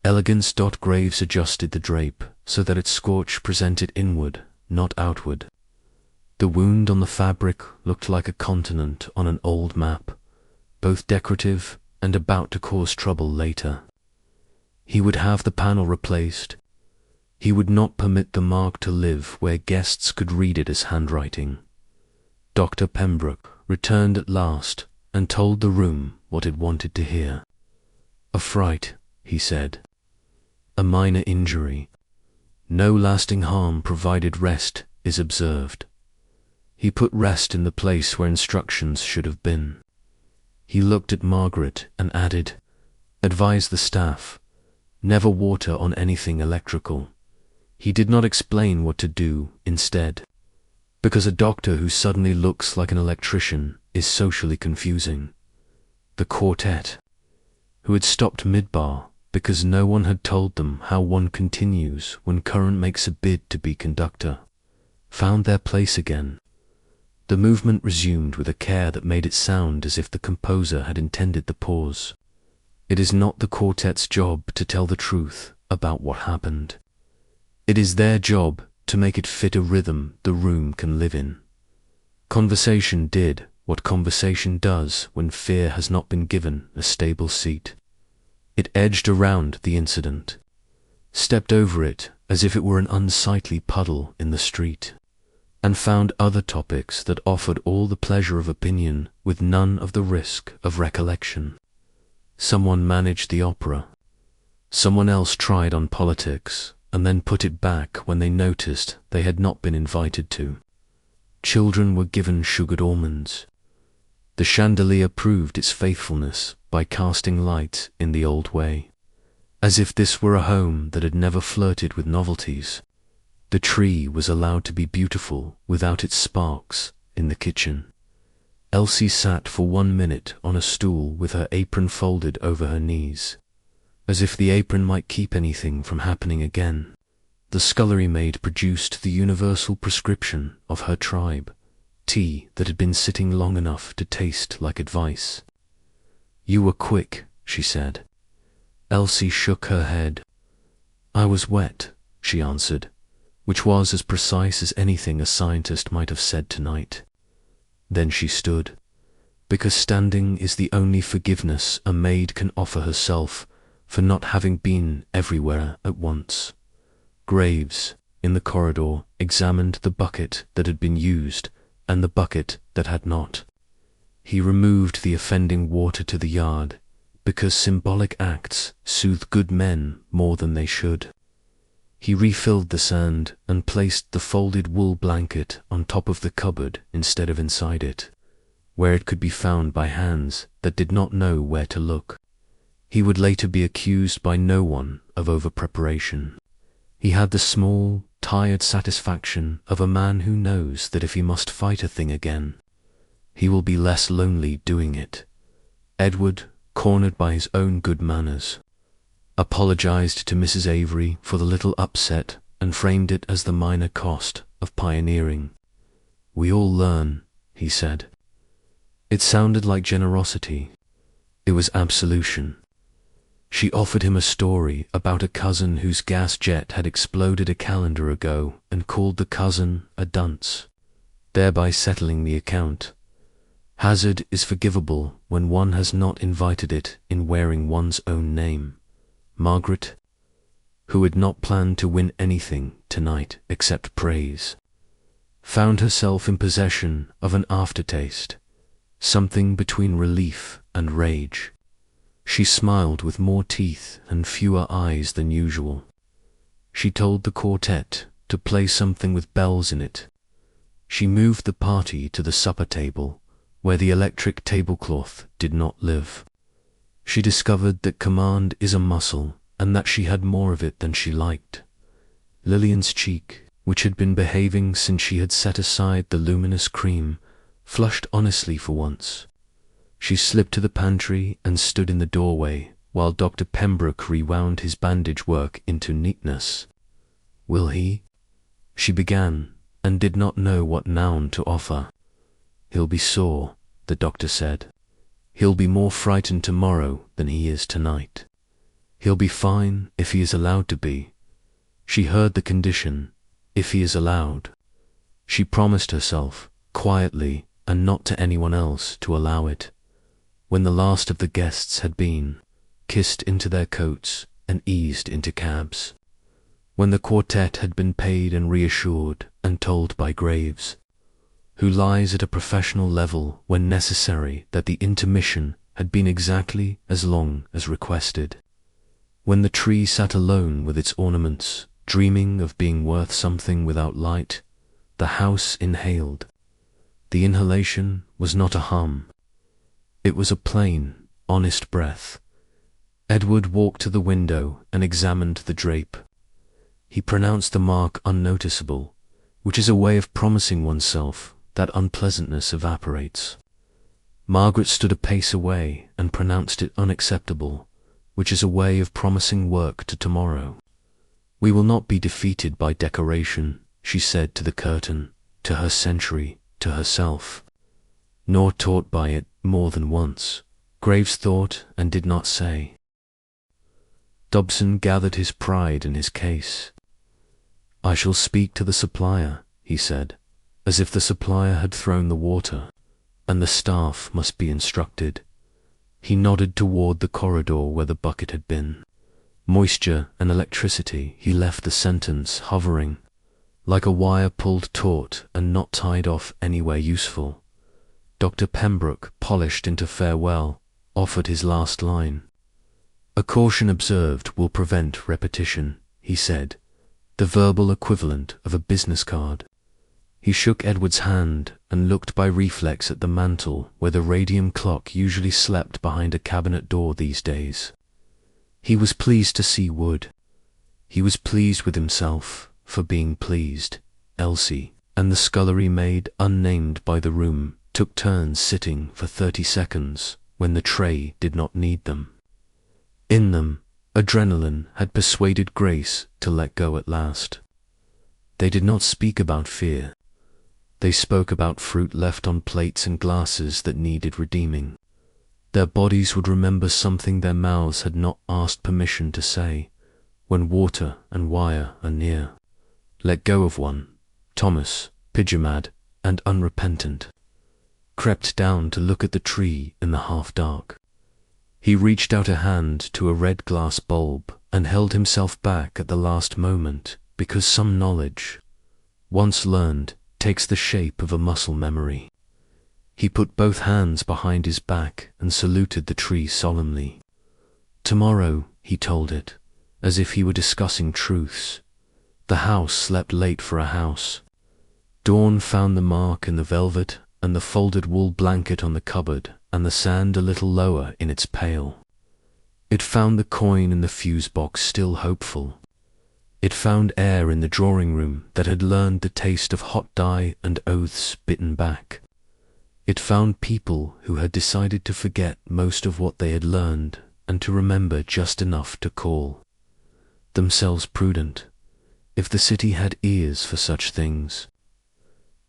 Elegance. Graves adjusted the drape so that its scorch presented inward, not outward. The wound on the fabric looked like a continent on an old map, both decorative and about to cause trouble later. He would have the panel replaced. He would not permit the mark to live where guests could read it as handwriting. Dr. Pembroke returned at last and told the room what it wanted to hear. A fright, he said. A minor injury. No lasting harm provided rest is observed. He put rest in the place where instructions should have been. He looked at Margaret and added, "Advise the staff. Never water on anything electrical." He did not explain what to do instead, because a doctor who suddenly looks like an electrician is socially confusing. The quartet, who had stopped mid-bar because no one had told them how one continues when current makes a bid to be conductor, found their place again. The movement resumed with a care that made it sound as if the composer had intended the pause. It is not the quartet's job to tell the truth about what happened. It is their job to make it fit a rhythm the room can live in. Conversation did what conversation does when fear has not been given a stable seat. It edged around the incident, stepped over it as if it were an unsightly puddle in the street, and found other topics that offered all the pleasure of opinion with none of the risk of recollection. Someone managed the opera. Someone else tried on politics and then put it back when they noticed they had not been invited to. Children were given sugared almonds. The chandelier proved its faithfulness by casting light in the old way, as if this were a home that had never flirted with novelties. The tree was allowed to be beautiful without its sparks in the kitchen. Elsie sat for 1 minute on a stool with her apron folded over her knees, as if the apron might keep anything from happening again. The scullery maid produced the universal prescription of her tribe, tea that had been sitting long enough to taste like advice. "You were quick," she said. Elsie shook her head. "I was wet," she answered, which was as precise as anything a scientist might have said tonight. Then she stood, because standing is the only forgiveness a maid can offer herself for not having been everywhere at once. Graves, in the corridor, examined the bucket that had been used and the bucket that had not. He removed the offending water to the yard, because symbolic acts soothe good men more than they should. He refilled the sand and placed the folded wool blanket on top of the cupboard instead of inside it, where it could be found by hands that did not know where to look. He would later be accused by no one of over-preparation. He had the small, tired satisfaction of a man who knows that if he must fight a thing again, he will be less lonely doing it. Edward, cornered by his own good manners, apologized to Mrs. Avery for the little upset and framed it as the minor cost of pioneering. "We all learn," he said. It sounded like generosity. It was absolution. She offered him a story about a cousin whose gas jet had exploded a calendar ago and called the cousin a dunce, thereby settling the account. Hazard is forgivable when one has not invited it in wearing one's own name. Margaret, who had not planned to win anything tonight except praise, found herself in possession of an aftertaste, something between relief and rage. She smiled with more teeth and fewer eyes than usual. She told the quartet to play something with bells in it. She moved the party to the supper table, where the electric tablecloth did not live. She discovered that command is a muscle and that she had more of it than she liked. Lillian's cheek, which had been behaving since she had set aside the luminous cream, flushed honestly for once. She slipped to the pantry and stood in the doorway while Dr. Pembroke rewound his bandage work into neatness. "Will he?" she began, and did not know what noun to offer. He'll be sore, the doctor said. He'll be more frightened tomorrow than he is tonight. He'll be fine if he is allowed to be. She heard the condition, if he is allowed. She promised herself, quietly and not to anyone else, to allow it. When the last of the guests had been, kissed into their coats and eased into cabs. When the quartet had been paid and reassured and told by Graves, who lies at a professional level when necessary, that the intermission had been exactly as long as requested. When the tree sat alone with its ornaments, dreaming of being worth something without light, the house inhaled. The inhalation was not a hum. It was a plain, honest breath. Edward walked to the window and examined the drape. He pronounced the mark unnoticeable, which is a way of promising oneself that unpleasantness evaporates. Margaret stood a pace away and pronounced it unacceptable, which is a way of promising work to tomorrow. We will not be defeated by decoration, she said to the curtain, to her century, to herself. Nor taught by it more than once, Graves thought and did not say. Dobson gathered his pride in his case. I shall speak to the supplier, he said, as if the supplier had thrown the water, and the staff must be instructed. He nodded toward the corridor where the bucket had been. Moisture and electricity, he left the sentence hovering, like a wire pulled taut and not tied off anywhere useful. Dr. Pembroke, polished into farewell, offered his last line. A caution observed will prevent repetition, he said, the verbal equivalent of a business card. He shook Edward's hand and looked by reflex at the mantel where the radium clock usually slept behind a cabinet door these days. He was pleased to see Wood. He was pleased with himself for being pleased. Elsie and the scullery maid, unnamed by the room, took turns sitting for 30 seconds when the tray did not need them. In them, adrenaline had persuaded Grace to let go at last. They did not speak about fear. They spoke about fruit left on plates and glasses that needed redeeming. Their bodies would remember something their mouths had not asked permission to say, when water and wire are near. Let go of one. Thomas, pyjamad and unrepentant, crept down to look at the tree in the half-dark. He reached out a hand to a red glass bulb and held himself back at the last moment, because some knowledge, once learned, takes the shape of a muscle memory. He put both hands behind his back and saluted the tree solemnly. Tomorrow, he told it, as if he were discussing truths. The house slept late for a house. Dawn found the mark in the velvet and the folded wool blanket on the cupboard and the sand a little lower in its pail. It found the coin in the fuse box still hopeful. It found air in the drawing room that had learned the taste of hot dye and oaths bitten back. It found people who had decided to forget most of what they had learned and to remember just enough to call themselves prudent. If the city had ears for such things,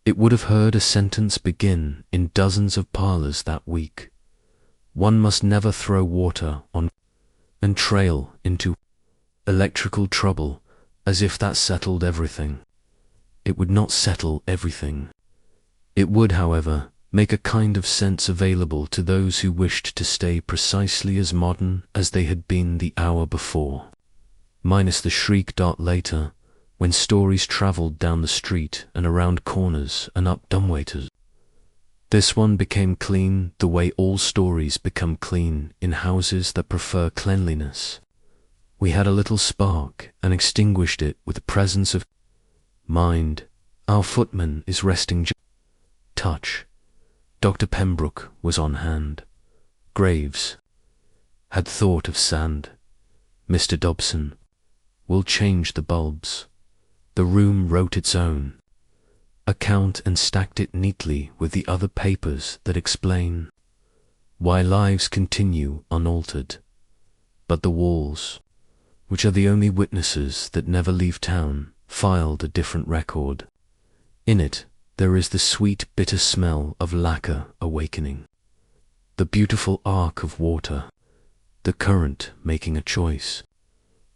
it would have heard a sentence begin in dozens of parlors that week. One must never throw water on and trail into electrical trouble as if that settled everything. It would not settle everything. It would, however, make a kind of sense available to those who wished to stay precisely as modern as they had been the hour before, minus the shriek later, when stories travelled down the street and around corners and up dumbwaiters. This one became clean the way all stories become clean in houses that prefer cleanliness. We had a little spark and extinguished it with the presence of mind. Our footman is resting. Touch. Dr. Pembroke was on hand. Graves had thought of sand. Mr. Dobson will change the bulbs. The room wrote its own account and stacked it neatly with the other papers that explain why lives continue unaltered. But the walls, which are the only witnesses that never leave town, filed a different record. In it, There is the sweet, bitter smell of lacquer awakening, the beautiful arc of water, the current making a choice,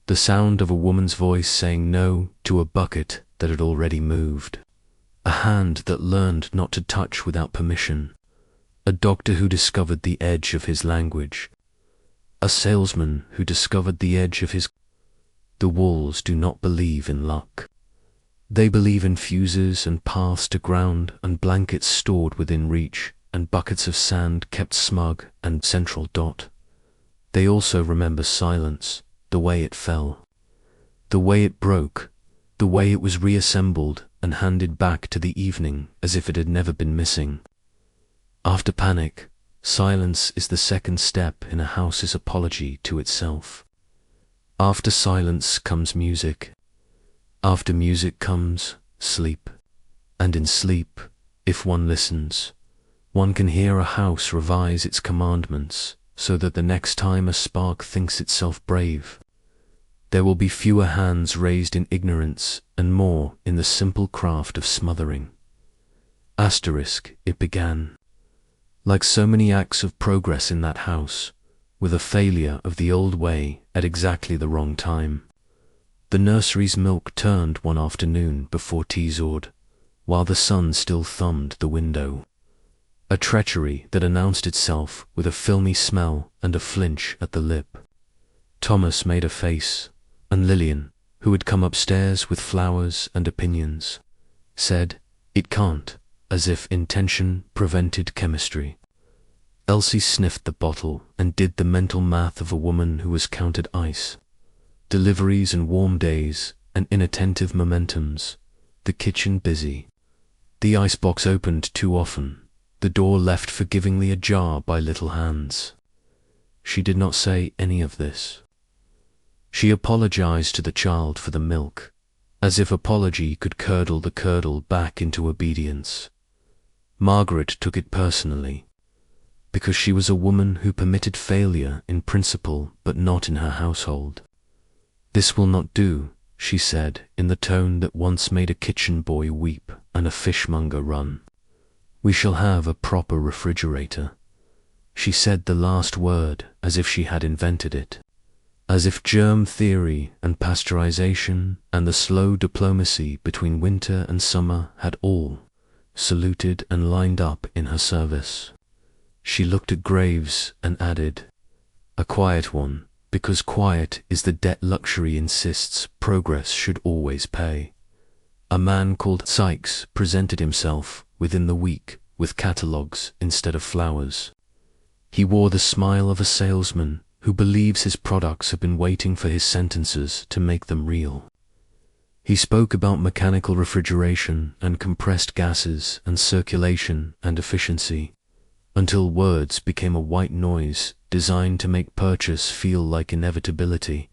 the sound of a woman's voice saying no to a bucket that had already moved, a hand that learned not to touch without permission, a doctor who discovered the edge of his language, a salesman who discovered the edge of his... The walls do not believe in luck. They believe in fuses and paths to ground and blankets stored within reach and buckets of sand kept smug and central dot. They also remember silence, the way it fell, the way it broke, the way it was reassembled and handed back to the evening as if it had never been missing. After panic, silence is the second step in a house's apology to itself. After silence comes music. After music comes sleep. And in sleep, if one listens, one can hear a house revise its commandments so that the next time a spark thinks itself brave, there will be fewer hands raised in ignorance and more in the simple craft of smothering. Asterisk, it began. Like so many acts of progress in that house, with a failure of the old way at exactly the wrong time. The nursery's milk turned one afternoon before teasawed, while the sun still thumbed the window. A treachery that announced itself with a filmy smell and a flinch at the lip. Thomas made a face, and Lillian, who had come upstairs with flowers and opinions, said, "It can't," as if intention prevented chemistry. Elsie sniffed the bottle and did the mental math of a woman who has counted ice. Deliveries and warm days and inattentive momentums, the kitchen busy, the icebox opened too often, the door left forgivingly ajar by little hands. She did not say any of this. She apologized to the child for the milk, as if apology could curdle the curdle back into obedience. Margaret took it personally, because she was a woman who permitted failure in principle but not in her household. "This will not do," she said in the tone that once made a kitchen boy weep and a fishmonger run. "We shall have a proper refrigerator." She said the last word as if she had invented it, as if germ theory and pasteurization and the slow diplomacy between winter and summer had all saluted and lined up in her service. She looked at Graves and added, "A quiet one, because quiet is the debt luxury insists progress should always pay." A man called Sykes presented himself within the week with catalogues instead of flowers. He wore the smile of a salesman who believes his products have been waiting for his sentences to make them real. He spoke about mechanical refrigeration and compressed gases and circulation and efficiency, until words became a white noise designed to make purchase feel like inevitability.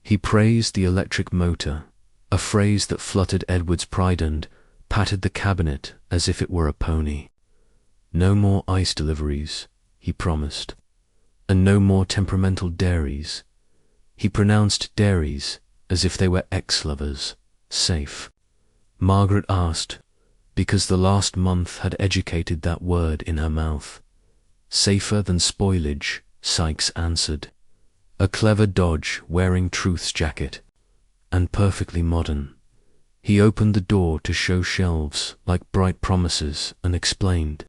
He praised the electric motor, a phrase that fluttered Edward's pride and patted the cabinet as if it were a pony. No more ice deliveries, he promised, and no more temperamental dairies. He pronounced dairies as if they were ex-lovers, safe. Margaret asked, because the last month had educated that word in her mouth. "Safer than spoilage," Sykes answered. A clever dodge wearing Truth's jacket, and perfectly modern. He opened the door to show shelves like bright promises and explained,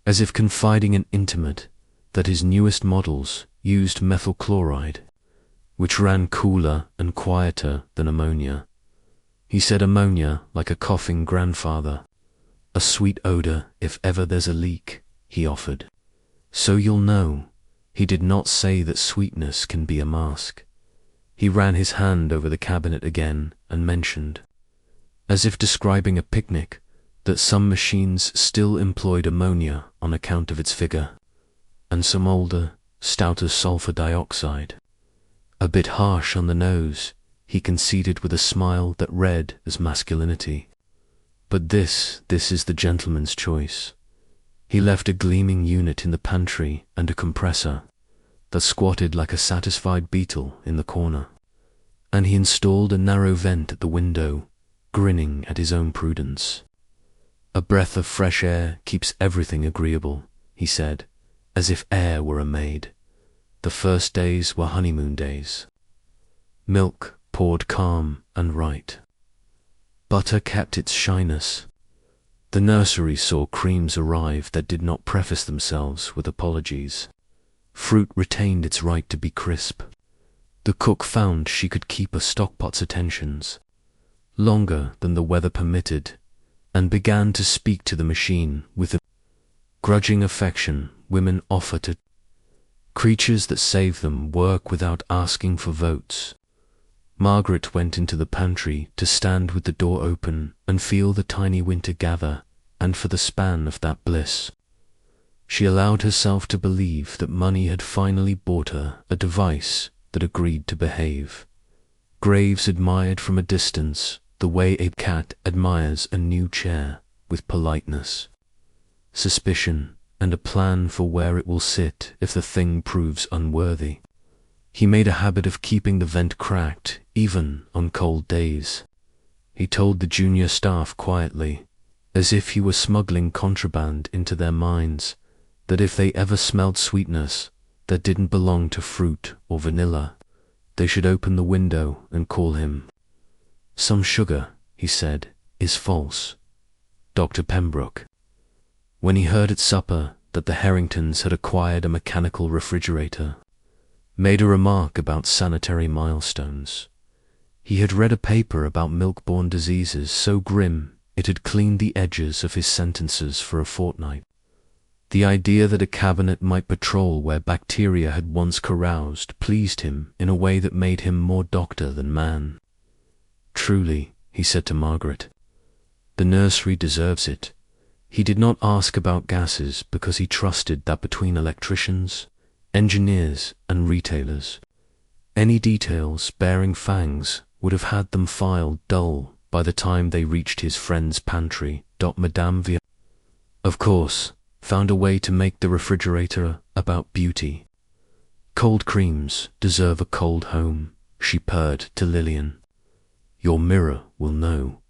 as if confiding in intimate, that his newest models used methyl chloride, which ran cooler and quieter than ammonia. He said ammonia like a coughing grandfather. "A sweet odor if ever there's a leak," he offered. "So you'll know." He did not say that sweetness can be a mask. He ran his hand over the cabinet again and mentioned, as if describing a picnic, that some machines still employed ammonia on account of its vigor, and some older, stouter sulfur dioxide. A bit harsh on the nose, he conceded with a smile that read as masculinity. But this is the gentleman's choice. He left a gleaming unit in the pantry and a compressor that squatted like a satisfied beetle in the corner, and he installed a narrow vent at the window, grinning at his own prudence. A breath of fresh air keeps everything agreeable, he said, as if air were a maid. The first days were honeymoon days. Milk poured calm and right. Butter kept its shyness. The nursery saw creams arrive that did not preface themselves with apologies. Fruit retained its right to be crisp. The cook found she could keep a stockpot's attentions longer than the weather permitted, and began to speak to the machine with the grudging affection women offer to creatures that save them work without asking for votes. Margaret went into the pantry to stand with the door open and feel the tiny winter gather, and for the span of that bliss, she allowed herself to believe that money had finally bought her a device that agreed to behave. Graves admired from a distance the way a cat admires a new chair, with politeness, suspicion, and a plan for where it will sit if the thing proves unworthy. He made a habit of keeping the vent cracked, even on cold days. He told the junior staff quietly, as if he were smuggling contraband into their minds, that if they ever smelled sweetness that didn't belong to fruit or vanilla, they should open the window and call him. Some sugar, he said, is false. Dr. Pembroke. When he heard at supper that the Harringtons had acquired a mechanical refrigerator, made a remark about sanitary milestones. He had read a paper about milk-borne diseases so grim it had cleaned the edges of his sentences for a fortnight. The idea that a cabinet might patrol where bacteria had once caroused pleased him in a way that made him more doctor than man. Truly, he said to Margaret, the nursery deserves it. He did not ask about gases because he trusted that between electricians, engineers, and retailers, any details bearing fangs would have had them filed dull by the time they reached his friend's pantry. Madame V, of course, found a way to make the refrigerator about beauty. Cold creams deserve a cold home, she purred to Lillian. Your mirror will know.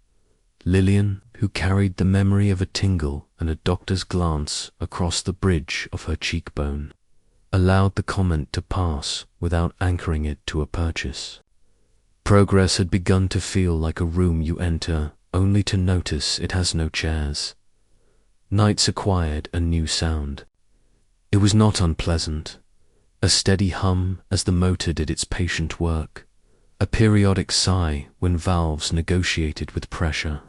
Lillian, who carried the memory of a tingle and a doctor's glance across the bridge of her cheekbone, allowed the comment to pass without anchoring it to a purchase. Progress had begun to feel like a room you enter only to notice it has no chairs. Nights acquired a new sound. It was not unpleasant. A steady hum as the motor did its patient work. A periodic sigh when valves negotiated with pressure.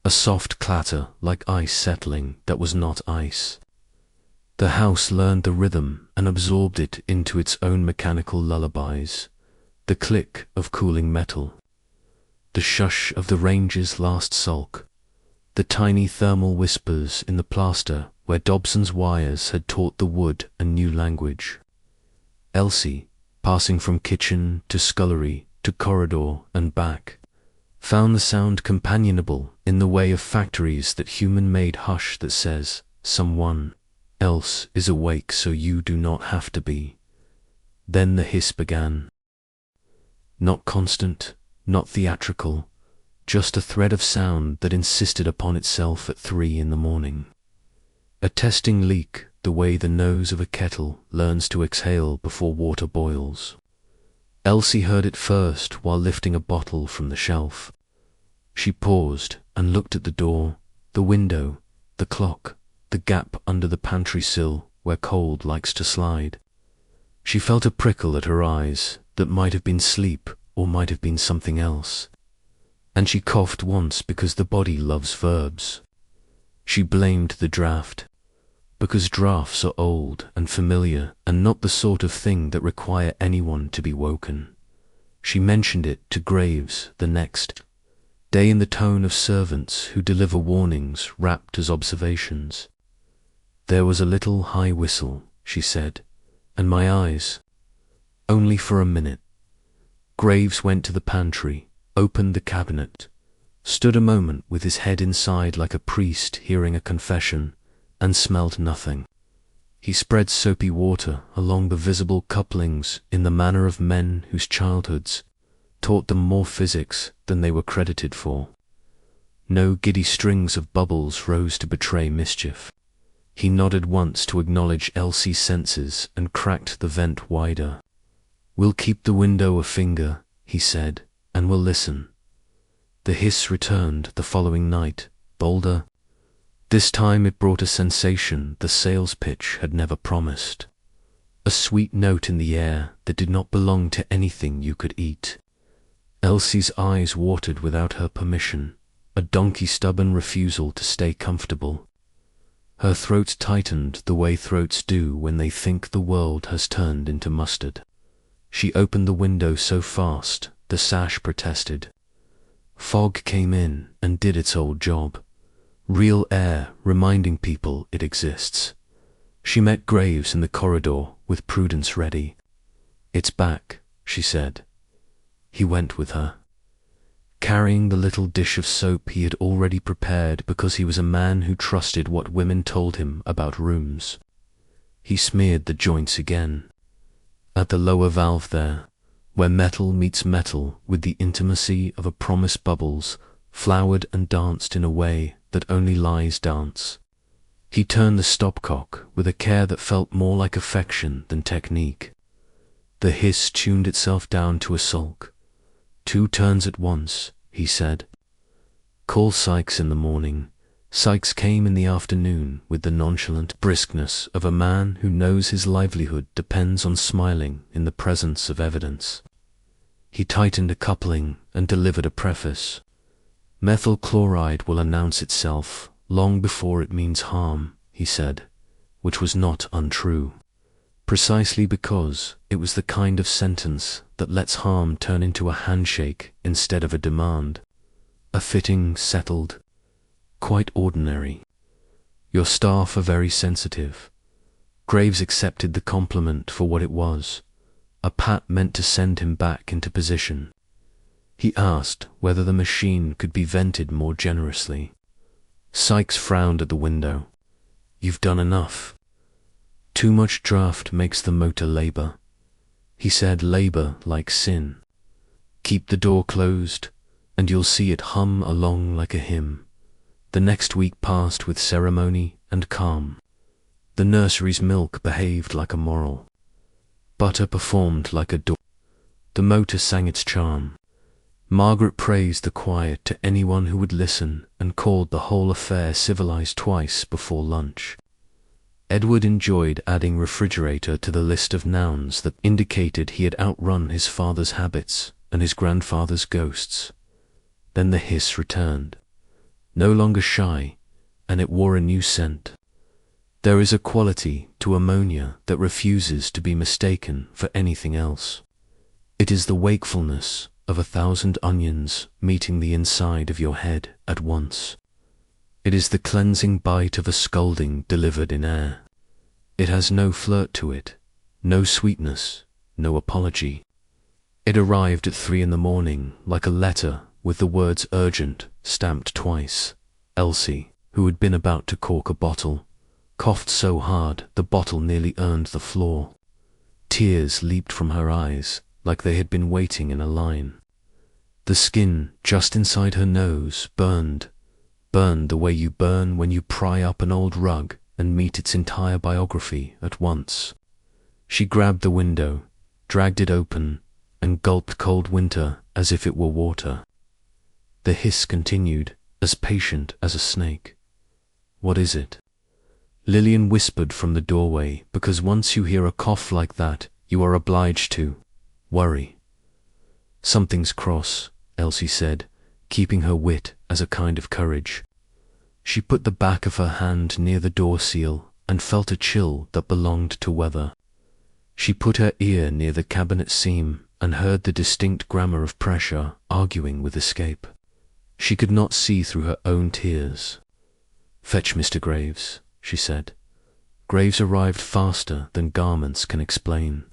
A soft clatter like ice settling that was not ice. The house learned the rhythm and absorbed it into its own mechanical lullabies. The click of cooling metal. The shush of the range's last sulk. The tiny thermal whispers in the plaster where Dobson's wires had taught the wood a new language. Elsie, passing from kitchen to scullery to corridor and back, found the sound companionable in the way of factories that human-made hush that says, someone else is awake so you do not have to be. Then the hiss began. Not constant, not theatrical, just a thread of sound that insisted upon itself at 3 a.m. A testing leak the way the nose of a kettle learns to exhale before water boils. Elsie heard it first while lifting a bottle from the shelf. She paused and looked at the door, the window, the clock, the gap under the pantry sill where cold likes to slide. She felt a prickle at her eyes that might have been sleep or might have been something else. And she coughed once because the body loves verbs. She blamed the draft, because drafts are old and familiar and not the sort of thing that require anyone to be woken. She mentioned it to Graves the next day in the tone of servants who deliver warnings wrapped as observations. There was a little high whistle, she said, and my eyes. Only for a minute. Graves went to the pantry, opened the cabinet, stood a moment with his head inside like a priest hearing a confession, and smelled nothing. He spread soapy water along the visible couplings in the manner of men whose childhoods taught them more physics than they were credited for. No giddy strings of bubbles rose to betray mischief. He nodded once to acknowledge Elsie's senses and cracked the vent wider. "We'll keep the window a finger," he said, "and we'll listen." The hiss returned the following night, bolder. This time it brought a sensation the sales pitch had never promised. A sweet note in the air that did not belong to anything you could eat. Elsie's eyes watered without her permission, a donkey-stubborn refusal to stay comfortable. Her throat tightened the way throats do when they think the world has turned into mustard. She opened the window so fast the sash protested. Fog came in and did its old job. Real air reminding people it exists. She met Graves in the corridor with Prudence ready. "It's back," she said. He went with her, carrying the little dish of soap he had already prepared because he was a man who trusted what women told him about rooms. He smeared the joints again. At the lower valve there, where metal meets metal with the intimacy of a promise, bubbles flowered and danced in a way that only lies dance. He turned the stopcock with a care that felt more like affection than technique. The hiss tuned itself down to a sulk. "2 turns at once," he said. "Call Sykes in the morning." Sykes came in the afternoon with the nonchalant briskness of a man who knows his livelihood depends on smiling in the presence of evidence. He tightened a coupling and delivered a preface. "Methyl chloride will announce itself long before it means harm," he said, which was not untrue, precisely because it was the kind of sentence that lets harm turn into a handshake instead of a demand. A fitting, settled, quite ordinary. "Your staff are very sensitive." Graves accepted the compliment for what it was, a pat meant to send him back into position. He asked whether the machine could be vented more generously. Sykes frowned at the window. "You've done enough. Too much draft makes the motor labor." He said labor like sin. "Keep the door closed, and you'll see it hum along like a hymn." The next week passed with ceremony and calm. The nursery's milk behaved like a moral. Butter performed like a door. The motor sang its charm. Margaret praised the quiet to anyone who would listen and called the whole affair civilized twice before lunch. Edward enjoyed adding refrigerator to the list of nouns that indicated he had outrun his father's habits and his grandfather's ghosts. Then the hiss returned, no longer shy, and it wore a new scent. There is a quality to ammonia that refuses to be mistaken for anything else. It is the wakefulness of 1,000 onions meeting the inside of your head at once. It is the cleansing bite of a scolding delivered in air. It has no flirt to it, no sweetness, no apology. It arrived at 3 in the morning like a letter with the words urgent stamped twice. Elsie, who had been about to cork a bottle, coughed so hard the bottle nearly earned the floor. Tears leaped from her eyes like they had been waiting in a line. The skin just inside her nose burned the way you burn when you pry up an old rug and meet its entire biography at once. She grabbed the window, dragged it open, and gulped cold winter as if it were water. The hiss continued, as patient as a snake. "What is it?" Lillian whispered from the doorway, because once you hear a cough like that, you are obliged to worry. "Something's cross," Elsie said, keeping her wit as a kind of courage. She put the back of her hand near the door seal and felt a chill that belonged to weather. She put her ear near the cabinet seam and heard the distinct grammar of pressure arguing with escape. She could not see through her own tears. "Fetch Mr. Graves," she said. Graves arrived faster than garments can explain.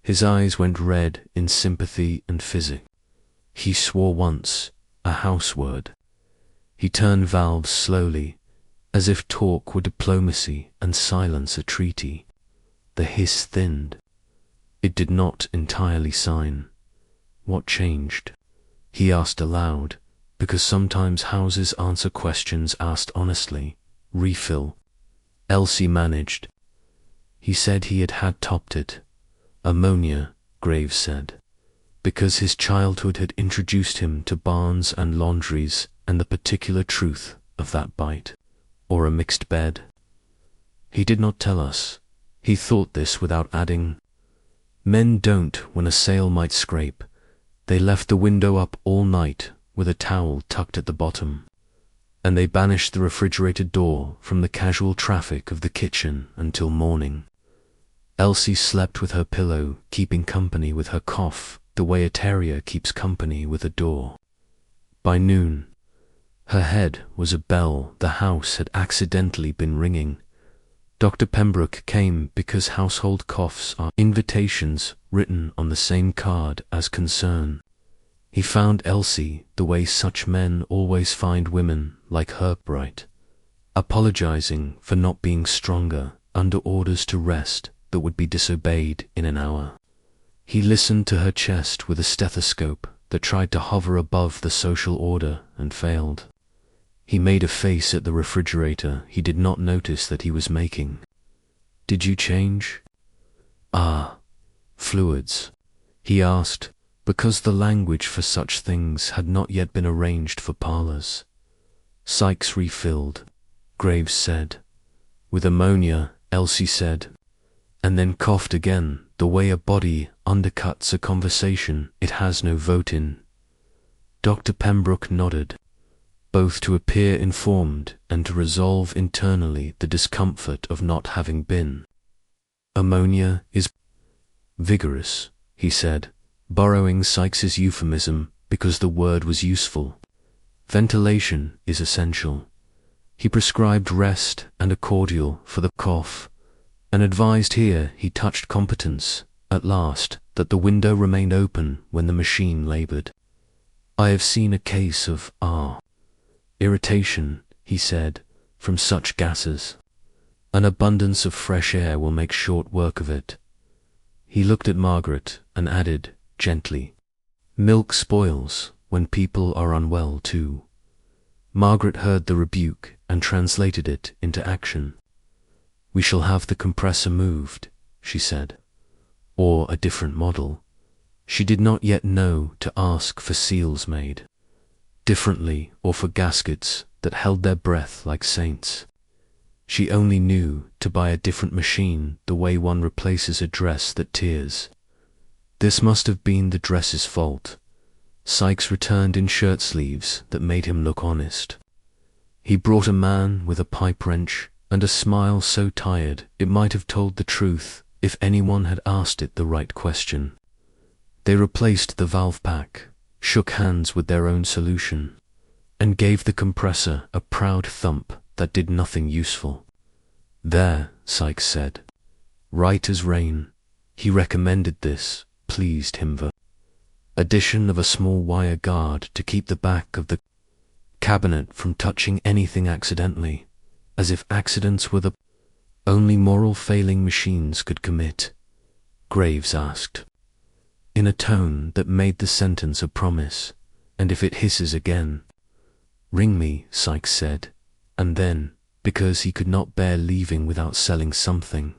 His eyes went red in sympathy and physic. He swore once, a house word. He turned valves slowly, as if talk were diplomacy and silence a treaty. The hiss thinned. It did not entirely sign. What changed? He asked aloud, because sometimes houses answer questions asked honestly. Refill. Elsie managed. He said he had topped it. Ammonia, Graves said, because his childhood had introduced him to barns and laundries and the particular truth of that bite, or a mixed bed. He did not tell us. He thought this without adding, "Men don't when a sail might scrape. They left the window up all night with a towel tucked at the bottom, and they banished the refrigerated door from the casual traffic of the kitchen until morning." Elsie slept with her pillow, keeping company with her cough the way a terrier keeps company with a door. By noon, her head was a bell the house had accidentally been ringing. Dr. Pembroke came because household coughs are invitations written on the same card as concern. He found Elsie the way such men always find women like her bright, apologizing for not being stronger under orders to rest that would be disobeyed in an hour. He listened to her chest with a stethoscope that tried to hover above the social order and failed. He made a face at the refrigerator he did not notice that he was making. "Did you change?" "Ah, fluids," he asked, because the language for such things had not yet been arranged for parlors. "Sykes refilled," Graves said. "With ammonia," Elsie said, and then coughed again, the way a body undercuts a conversation it has no vote in. Dr. Pembroke nodded, both to appear informed and to resolve internally the discomfort of not having been. "Ammonia is vigorous," he said, borrowing Sykes's euphemism because the word was useful. "Ventilation is essential." He prescribed rest and a cordial for the cough, and advised here he touched competence, at last, that the window remained open when the machine labored. "I have seen a case of irritation," he said, "from such gases. An abundance of fresh air will make short work of it." He looked at Margaret and added, gently, "Milk spoils when people are unwell too." Margaret heard the rebuke and translated it into action. "We shall have the compressor moved," she said, "or a different model." She did not yet know to ask for seals made differently or for gaskets that held their breath like saints. She only knew to buy a different machine the way one replaces a dress that tears. This must have been the dress's fault. Sykes returned in shirt sleeves that made him look honest. He brought a man with a pipe wrench and a smile so tired it might have told the truth if anyone had asked it the right question. They replaced the valve pack, shook hands with their own solution, and gave the compressor a proud thump that did nothing useful. "There," Sykes said. "Right as rain." He recommended this, pleased Himver. Addition of a small wire guard to keep the back of the cabinet from touching anything accidentally, as if accidents were the only moral failing machines could commit. Graves asked, in a tone that made the sentence a promise, "And if it hisses again?" "Ring me," Sykes said, and then, because he could not bear leaving without selling something,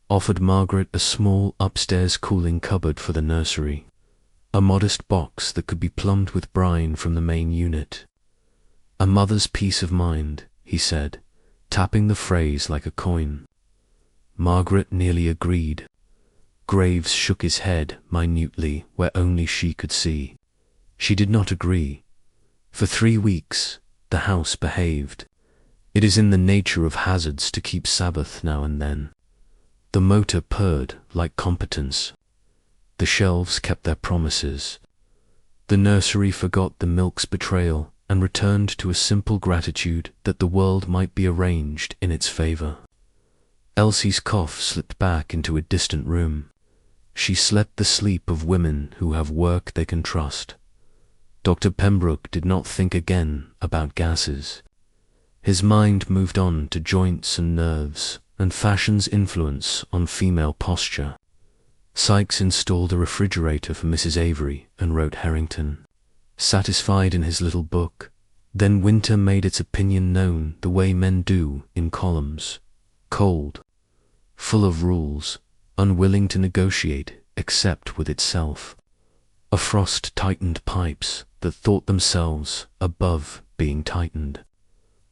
offered Margaret a small upstairs cooling cupboard for the nursery, a modest box that could be plumbed with brine from the main unit. "A mother's peace of mind," he said, tapping the phrase like a coin. Margaret nearly agreed. Graves shook his head minutely where only she could see. She did not agree. For 3 weeks, the house behaved. It is in the nature of hazards to keep Sabbath now and then. The motor purred like competence. The shelves kept their promises. The nursery forgot the milk's betrayal and returned to a simple gratitude that the world might be arranged in its favor. Elsie's cough slipped back into a distant room. She slept the sleep of women who have work they can trust. Dr. Pembroke did not think again about gases. His mind moved on to joints and nerves and fashion's influence on female posture. Sykes installed a refrigerator for Mrs. Avery and wrote Harrington. satisfied in his little book. Then winter made its opinion known the way men do in columns, cold, full of rules, unwilling to negotiate except with itself. A frost tightened pipes that thought themselves above being tightened.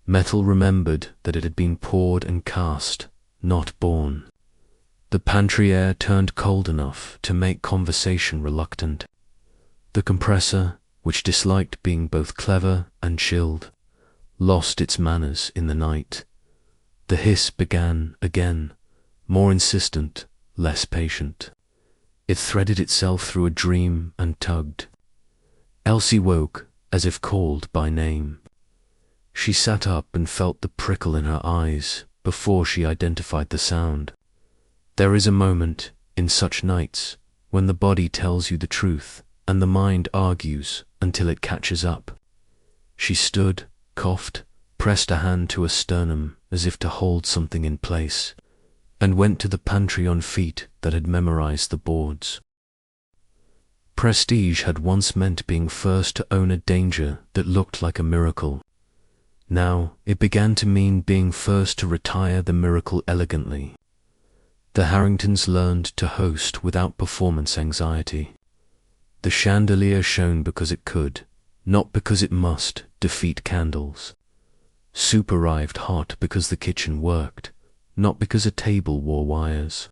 Metal remembered that it had been poured and cast, not born. The pantry air turned cold enough to make conversation reluctant. The compressor, which disliked being both clever and chilled, lost its manners in the night. The hiss began again, more insistent, less patient. It threaded itself through a dream and tugged. Elsie woke as if called by name. She sat up and felt the prickle in her eyes before she identified the sound. There is a moment, in such nights, when the body tells you the truth and the mind argues until it catches up. She stood, coughed, pressed a hand to her sternum as if to hold something in place, and went to the pantry on feet that had memorized the boards. Prestige had once meant being first to own a danger that looked like a miracle. Now it began to mean being first to retire the miracle elegantly. The Harringtons learned to host without performance anxiety. The chandelier shone because it could, not because it must, defeat candles. Soup arrived hot because the kitchen worked, not because a table wore wires.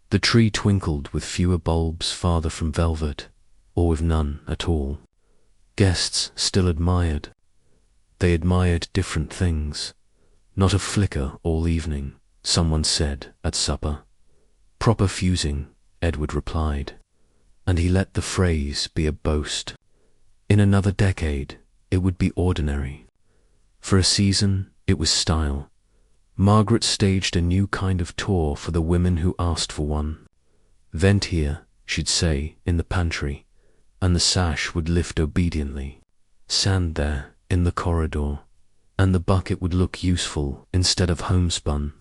The tree twinkled with fewer bulbs farther from velvet, or with none at all. Guests still admired. They admired different things. Not a flicker all evening, someone said at supper. Proper fusing, Edward replied, and he let the phrase be a boast. In another decade, it would be ordinary. For a season, it was style. Margaret staged a new kind of tour for the women who asked for one. Vent here, she'd say, in the pantry, and the sash would lift obediently. Sand there, in the corridor, and the bucket would look useful instead of homespun.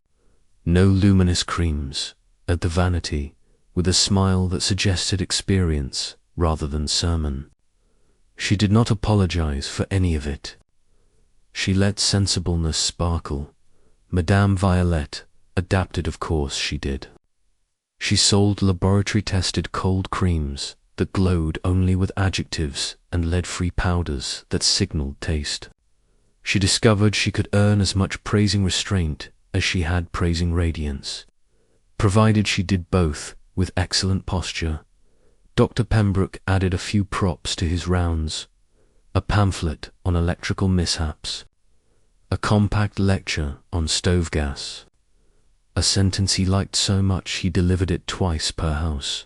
No luminous creams, at the vanity, with a smile that suggested experience rather than sermon. She did not apologize for any of it. She let sensibleness sparkle. Madame Violette adapted, of course she did. She sold laboratory-tested cold creams that glowed only with adjectives and lead-free powders that signaled taste. She discovered she could earn as much praising restraint as she had praising radiance, provided she did both with excellent posture. Dr. Pembroke added a few props to his rounds, a pamphlet on electrical mishaps, a compact lecture on stove gas, a sentence he liked so much he delivered it twice per house.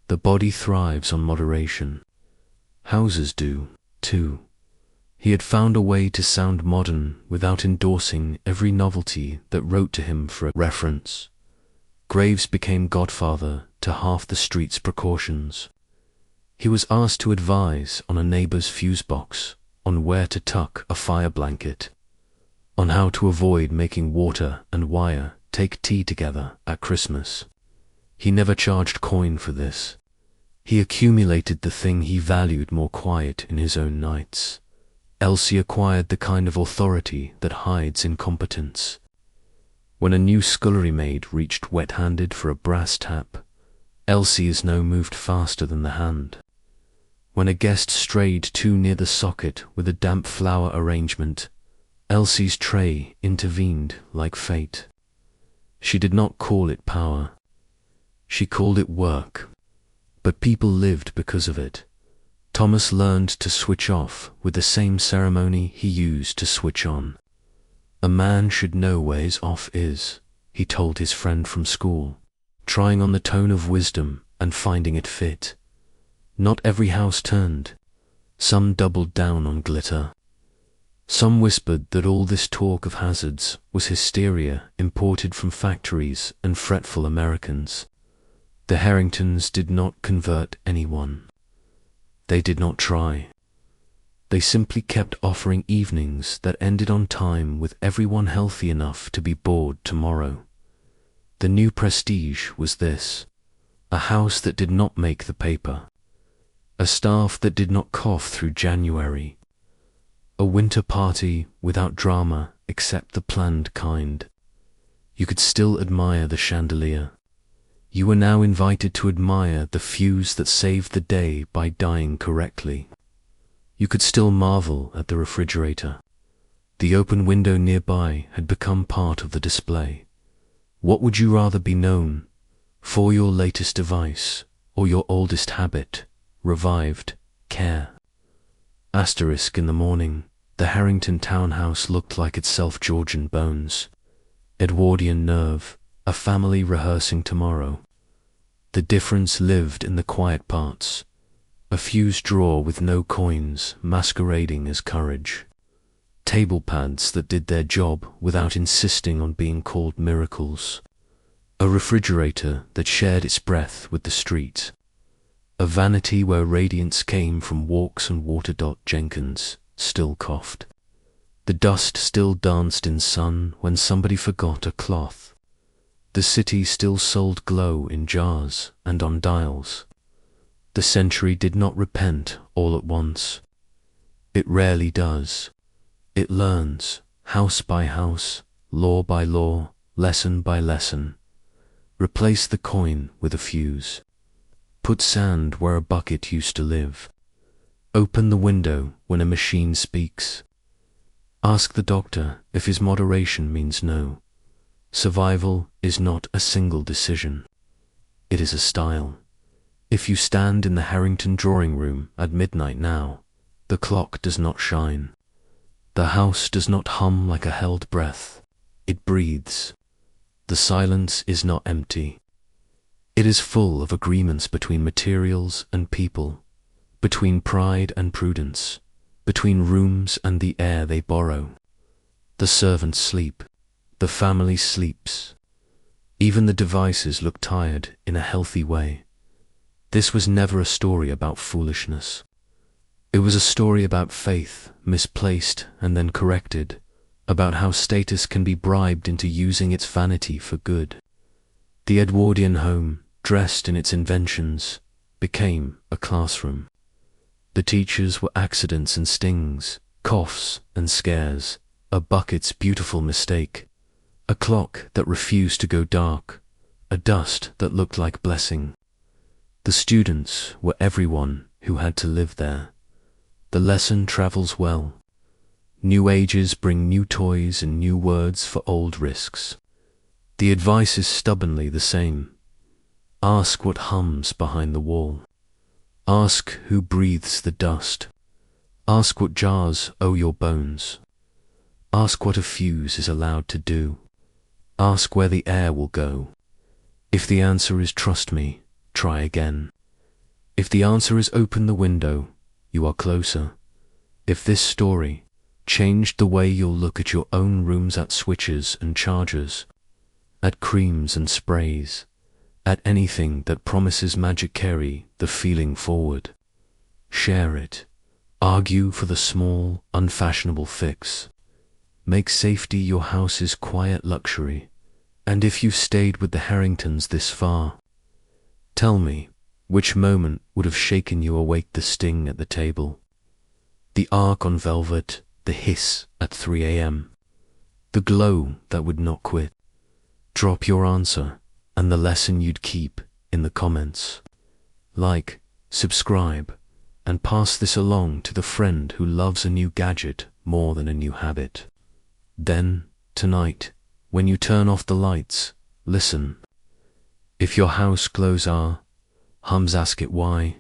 The body thrives on moderation. Houses do, too. He had found a way to sound modern without endorsing every novelty that wrote to him for a reference. Graves became godfather to half the street's precautions. He was asked to advise on a neighbor's fuse box, on where to tuck a fire blanket, on how to avoid making water and wire take tea together at Christmas. He never charged coin for this. He accumulated the thing he valued more quiet in his own nights. Elsie acquired the kind of authority that hides incompetence. When a new scullery maid reached wet-handed for a brass tap, Elsie's no moved faster than the hand. When a guest strayed too near the socket with a damp flower arrangement, Elsie's tray intervened like fate. She did not call it power. She called it work. But people lived because of it. Thomas learned to switch off with the same ceremony he used to switch on. A man should know where his off is, he told his friend from school, trying on the tone of wisdom and finding it fit. Not every house turned. Some doubled down on glitter. Some whispered that all this talk of hazards was hysteria imported from factories and fretful Americans. The Harringtons did not convert anyone. They did not try. They simply kept offering evenings that ended on time with everyone healthy enough to be bored tomorrow. The new prestige was this: a house that did not make the paper. a staff that did not cough through January, a winter party without drama except the planned kind. You could still admire the chandelier. You were now invited to admire the fuse that saved the day by dying correctly. You could still marvel at the refrigerator. The open window nearby had become part of the display. What would you rather be known for, your latest device or your oldest habit, revived care? Asterisk in the morning, the Harrington townhouse looked like itself Georgian bones. Edwardian nerve, a family rehearsing tomorrow. The difference lived in the quiet parts. A fused drawer with no coins masquerading as courage. Table pads that did their job without insisting on being called miracles. A refrigerator that shared its breath with the street. A vanity where radiance came from walks and water. Jenkins still coughed. The dust still danced in sun when somebody forgot a cloth. The city still sold glow in jars and on dials. The century did not repent all at once. It rarely does. It learns, house by house, law by law, lesson by lesson. Replace the coin with a fuse. Put sand where a bucket used to live. Open the window when a machine speaks. Ask the doctor if his moderation means no. Survival is not a single decision. It is a style. If you stand in the Harrington drawing room at midnight now, the clock does not shine. The house does not hum like a held breath. It breathes. The silence is not empty. It is full of agreements between materials and people, between pride and prudence, between rooms and the air they borrow. The servants sleep. The family sleeps. Even the devices look tired in a healthy way. This was never a story about foolishness. It was a story about faith, misplaced and then corrected, about how status can be bribed into using its vanity for good. The Edwardian home, dressed in its inventions, became a classroom. The teachers were accidents and stings, coughs and scares, a bucket's beautiful mistake, a clock that refused to go dark, a dust that looked like blessing. The students were everyone who had to live there. The lesson travels well. New ages bring new toys and new words for old risks. The advice is stubbornly the same. Ask what hums behind the wall. Ask who breathes the dust. Ask what jars owe your bones. Ask what a fuse is allowed to do. Ask where the air will go. If the answer is trust me, try again. If the answer is open the window, you are closer. If this story changed the way you'll look at your own rooms, at switches and chargers, at creams and sprays, at anything that promises magic, carry the feeling forward. Share it. Argue for the small, unfashionable fix. Make safety your house's quiet luxury. And if you've stayed with the Harringtons this far, tell me which moment would have shaken you awake, the sting at the table, the arc on velvet, the hiss at 3 a.m., the glow that would not quit. Drop your answer and the lesson you'd keep in the comments. Like, subscribe, and pass this along to the friend who loves a new gadget more than a new habit. Then, tonight, when you turn off the lights, listen. If your house glows hums, ask it why.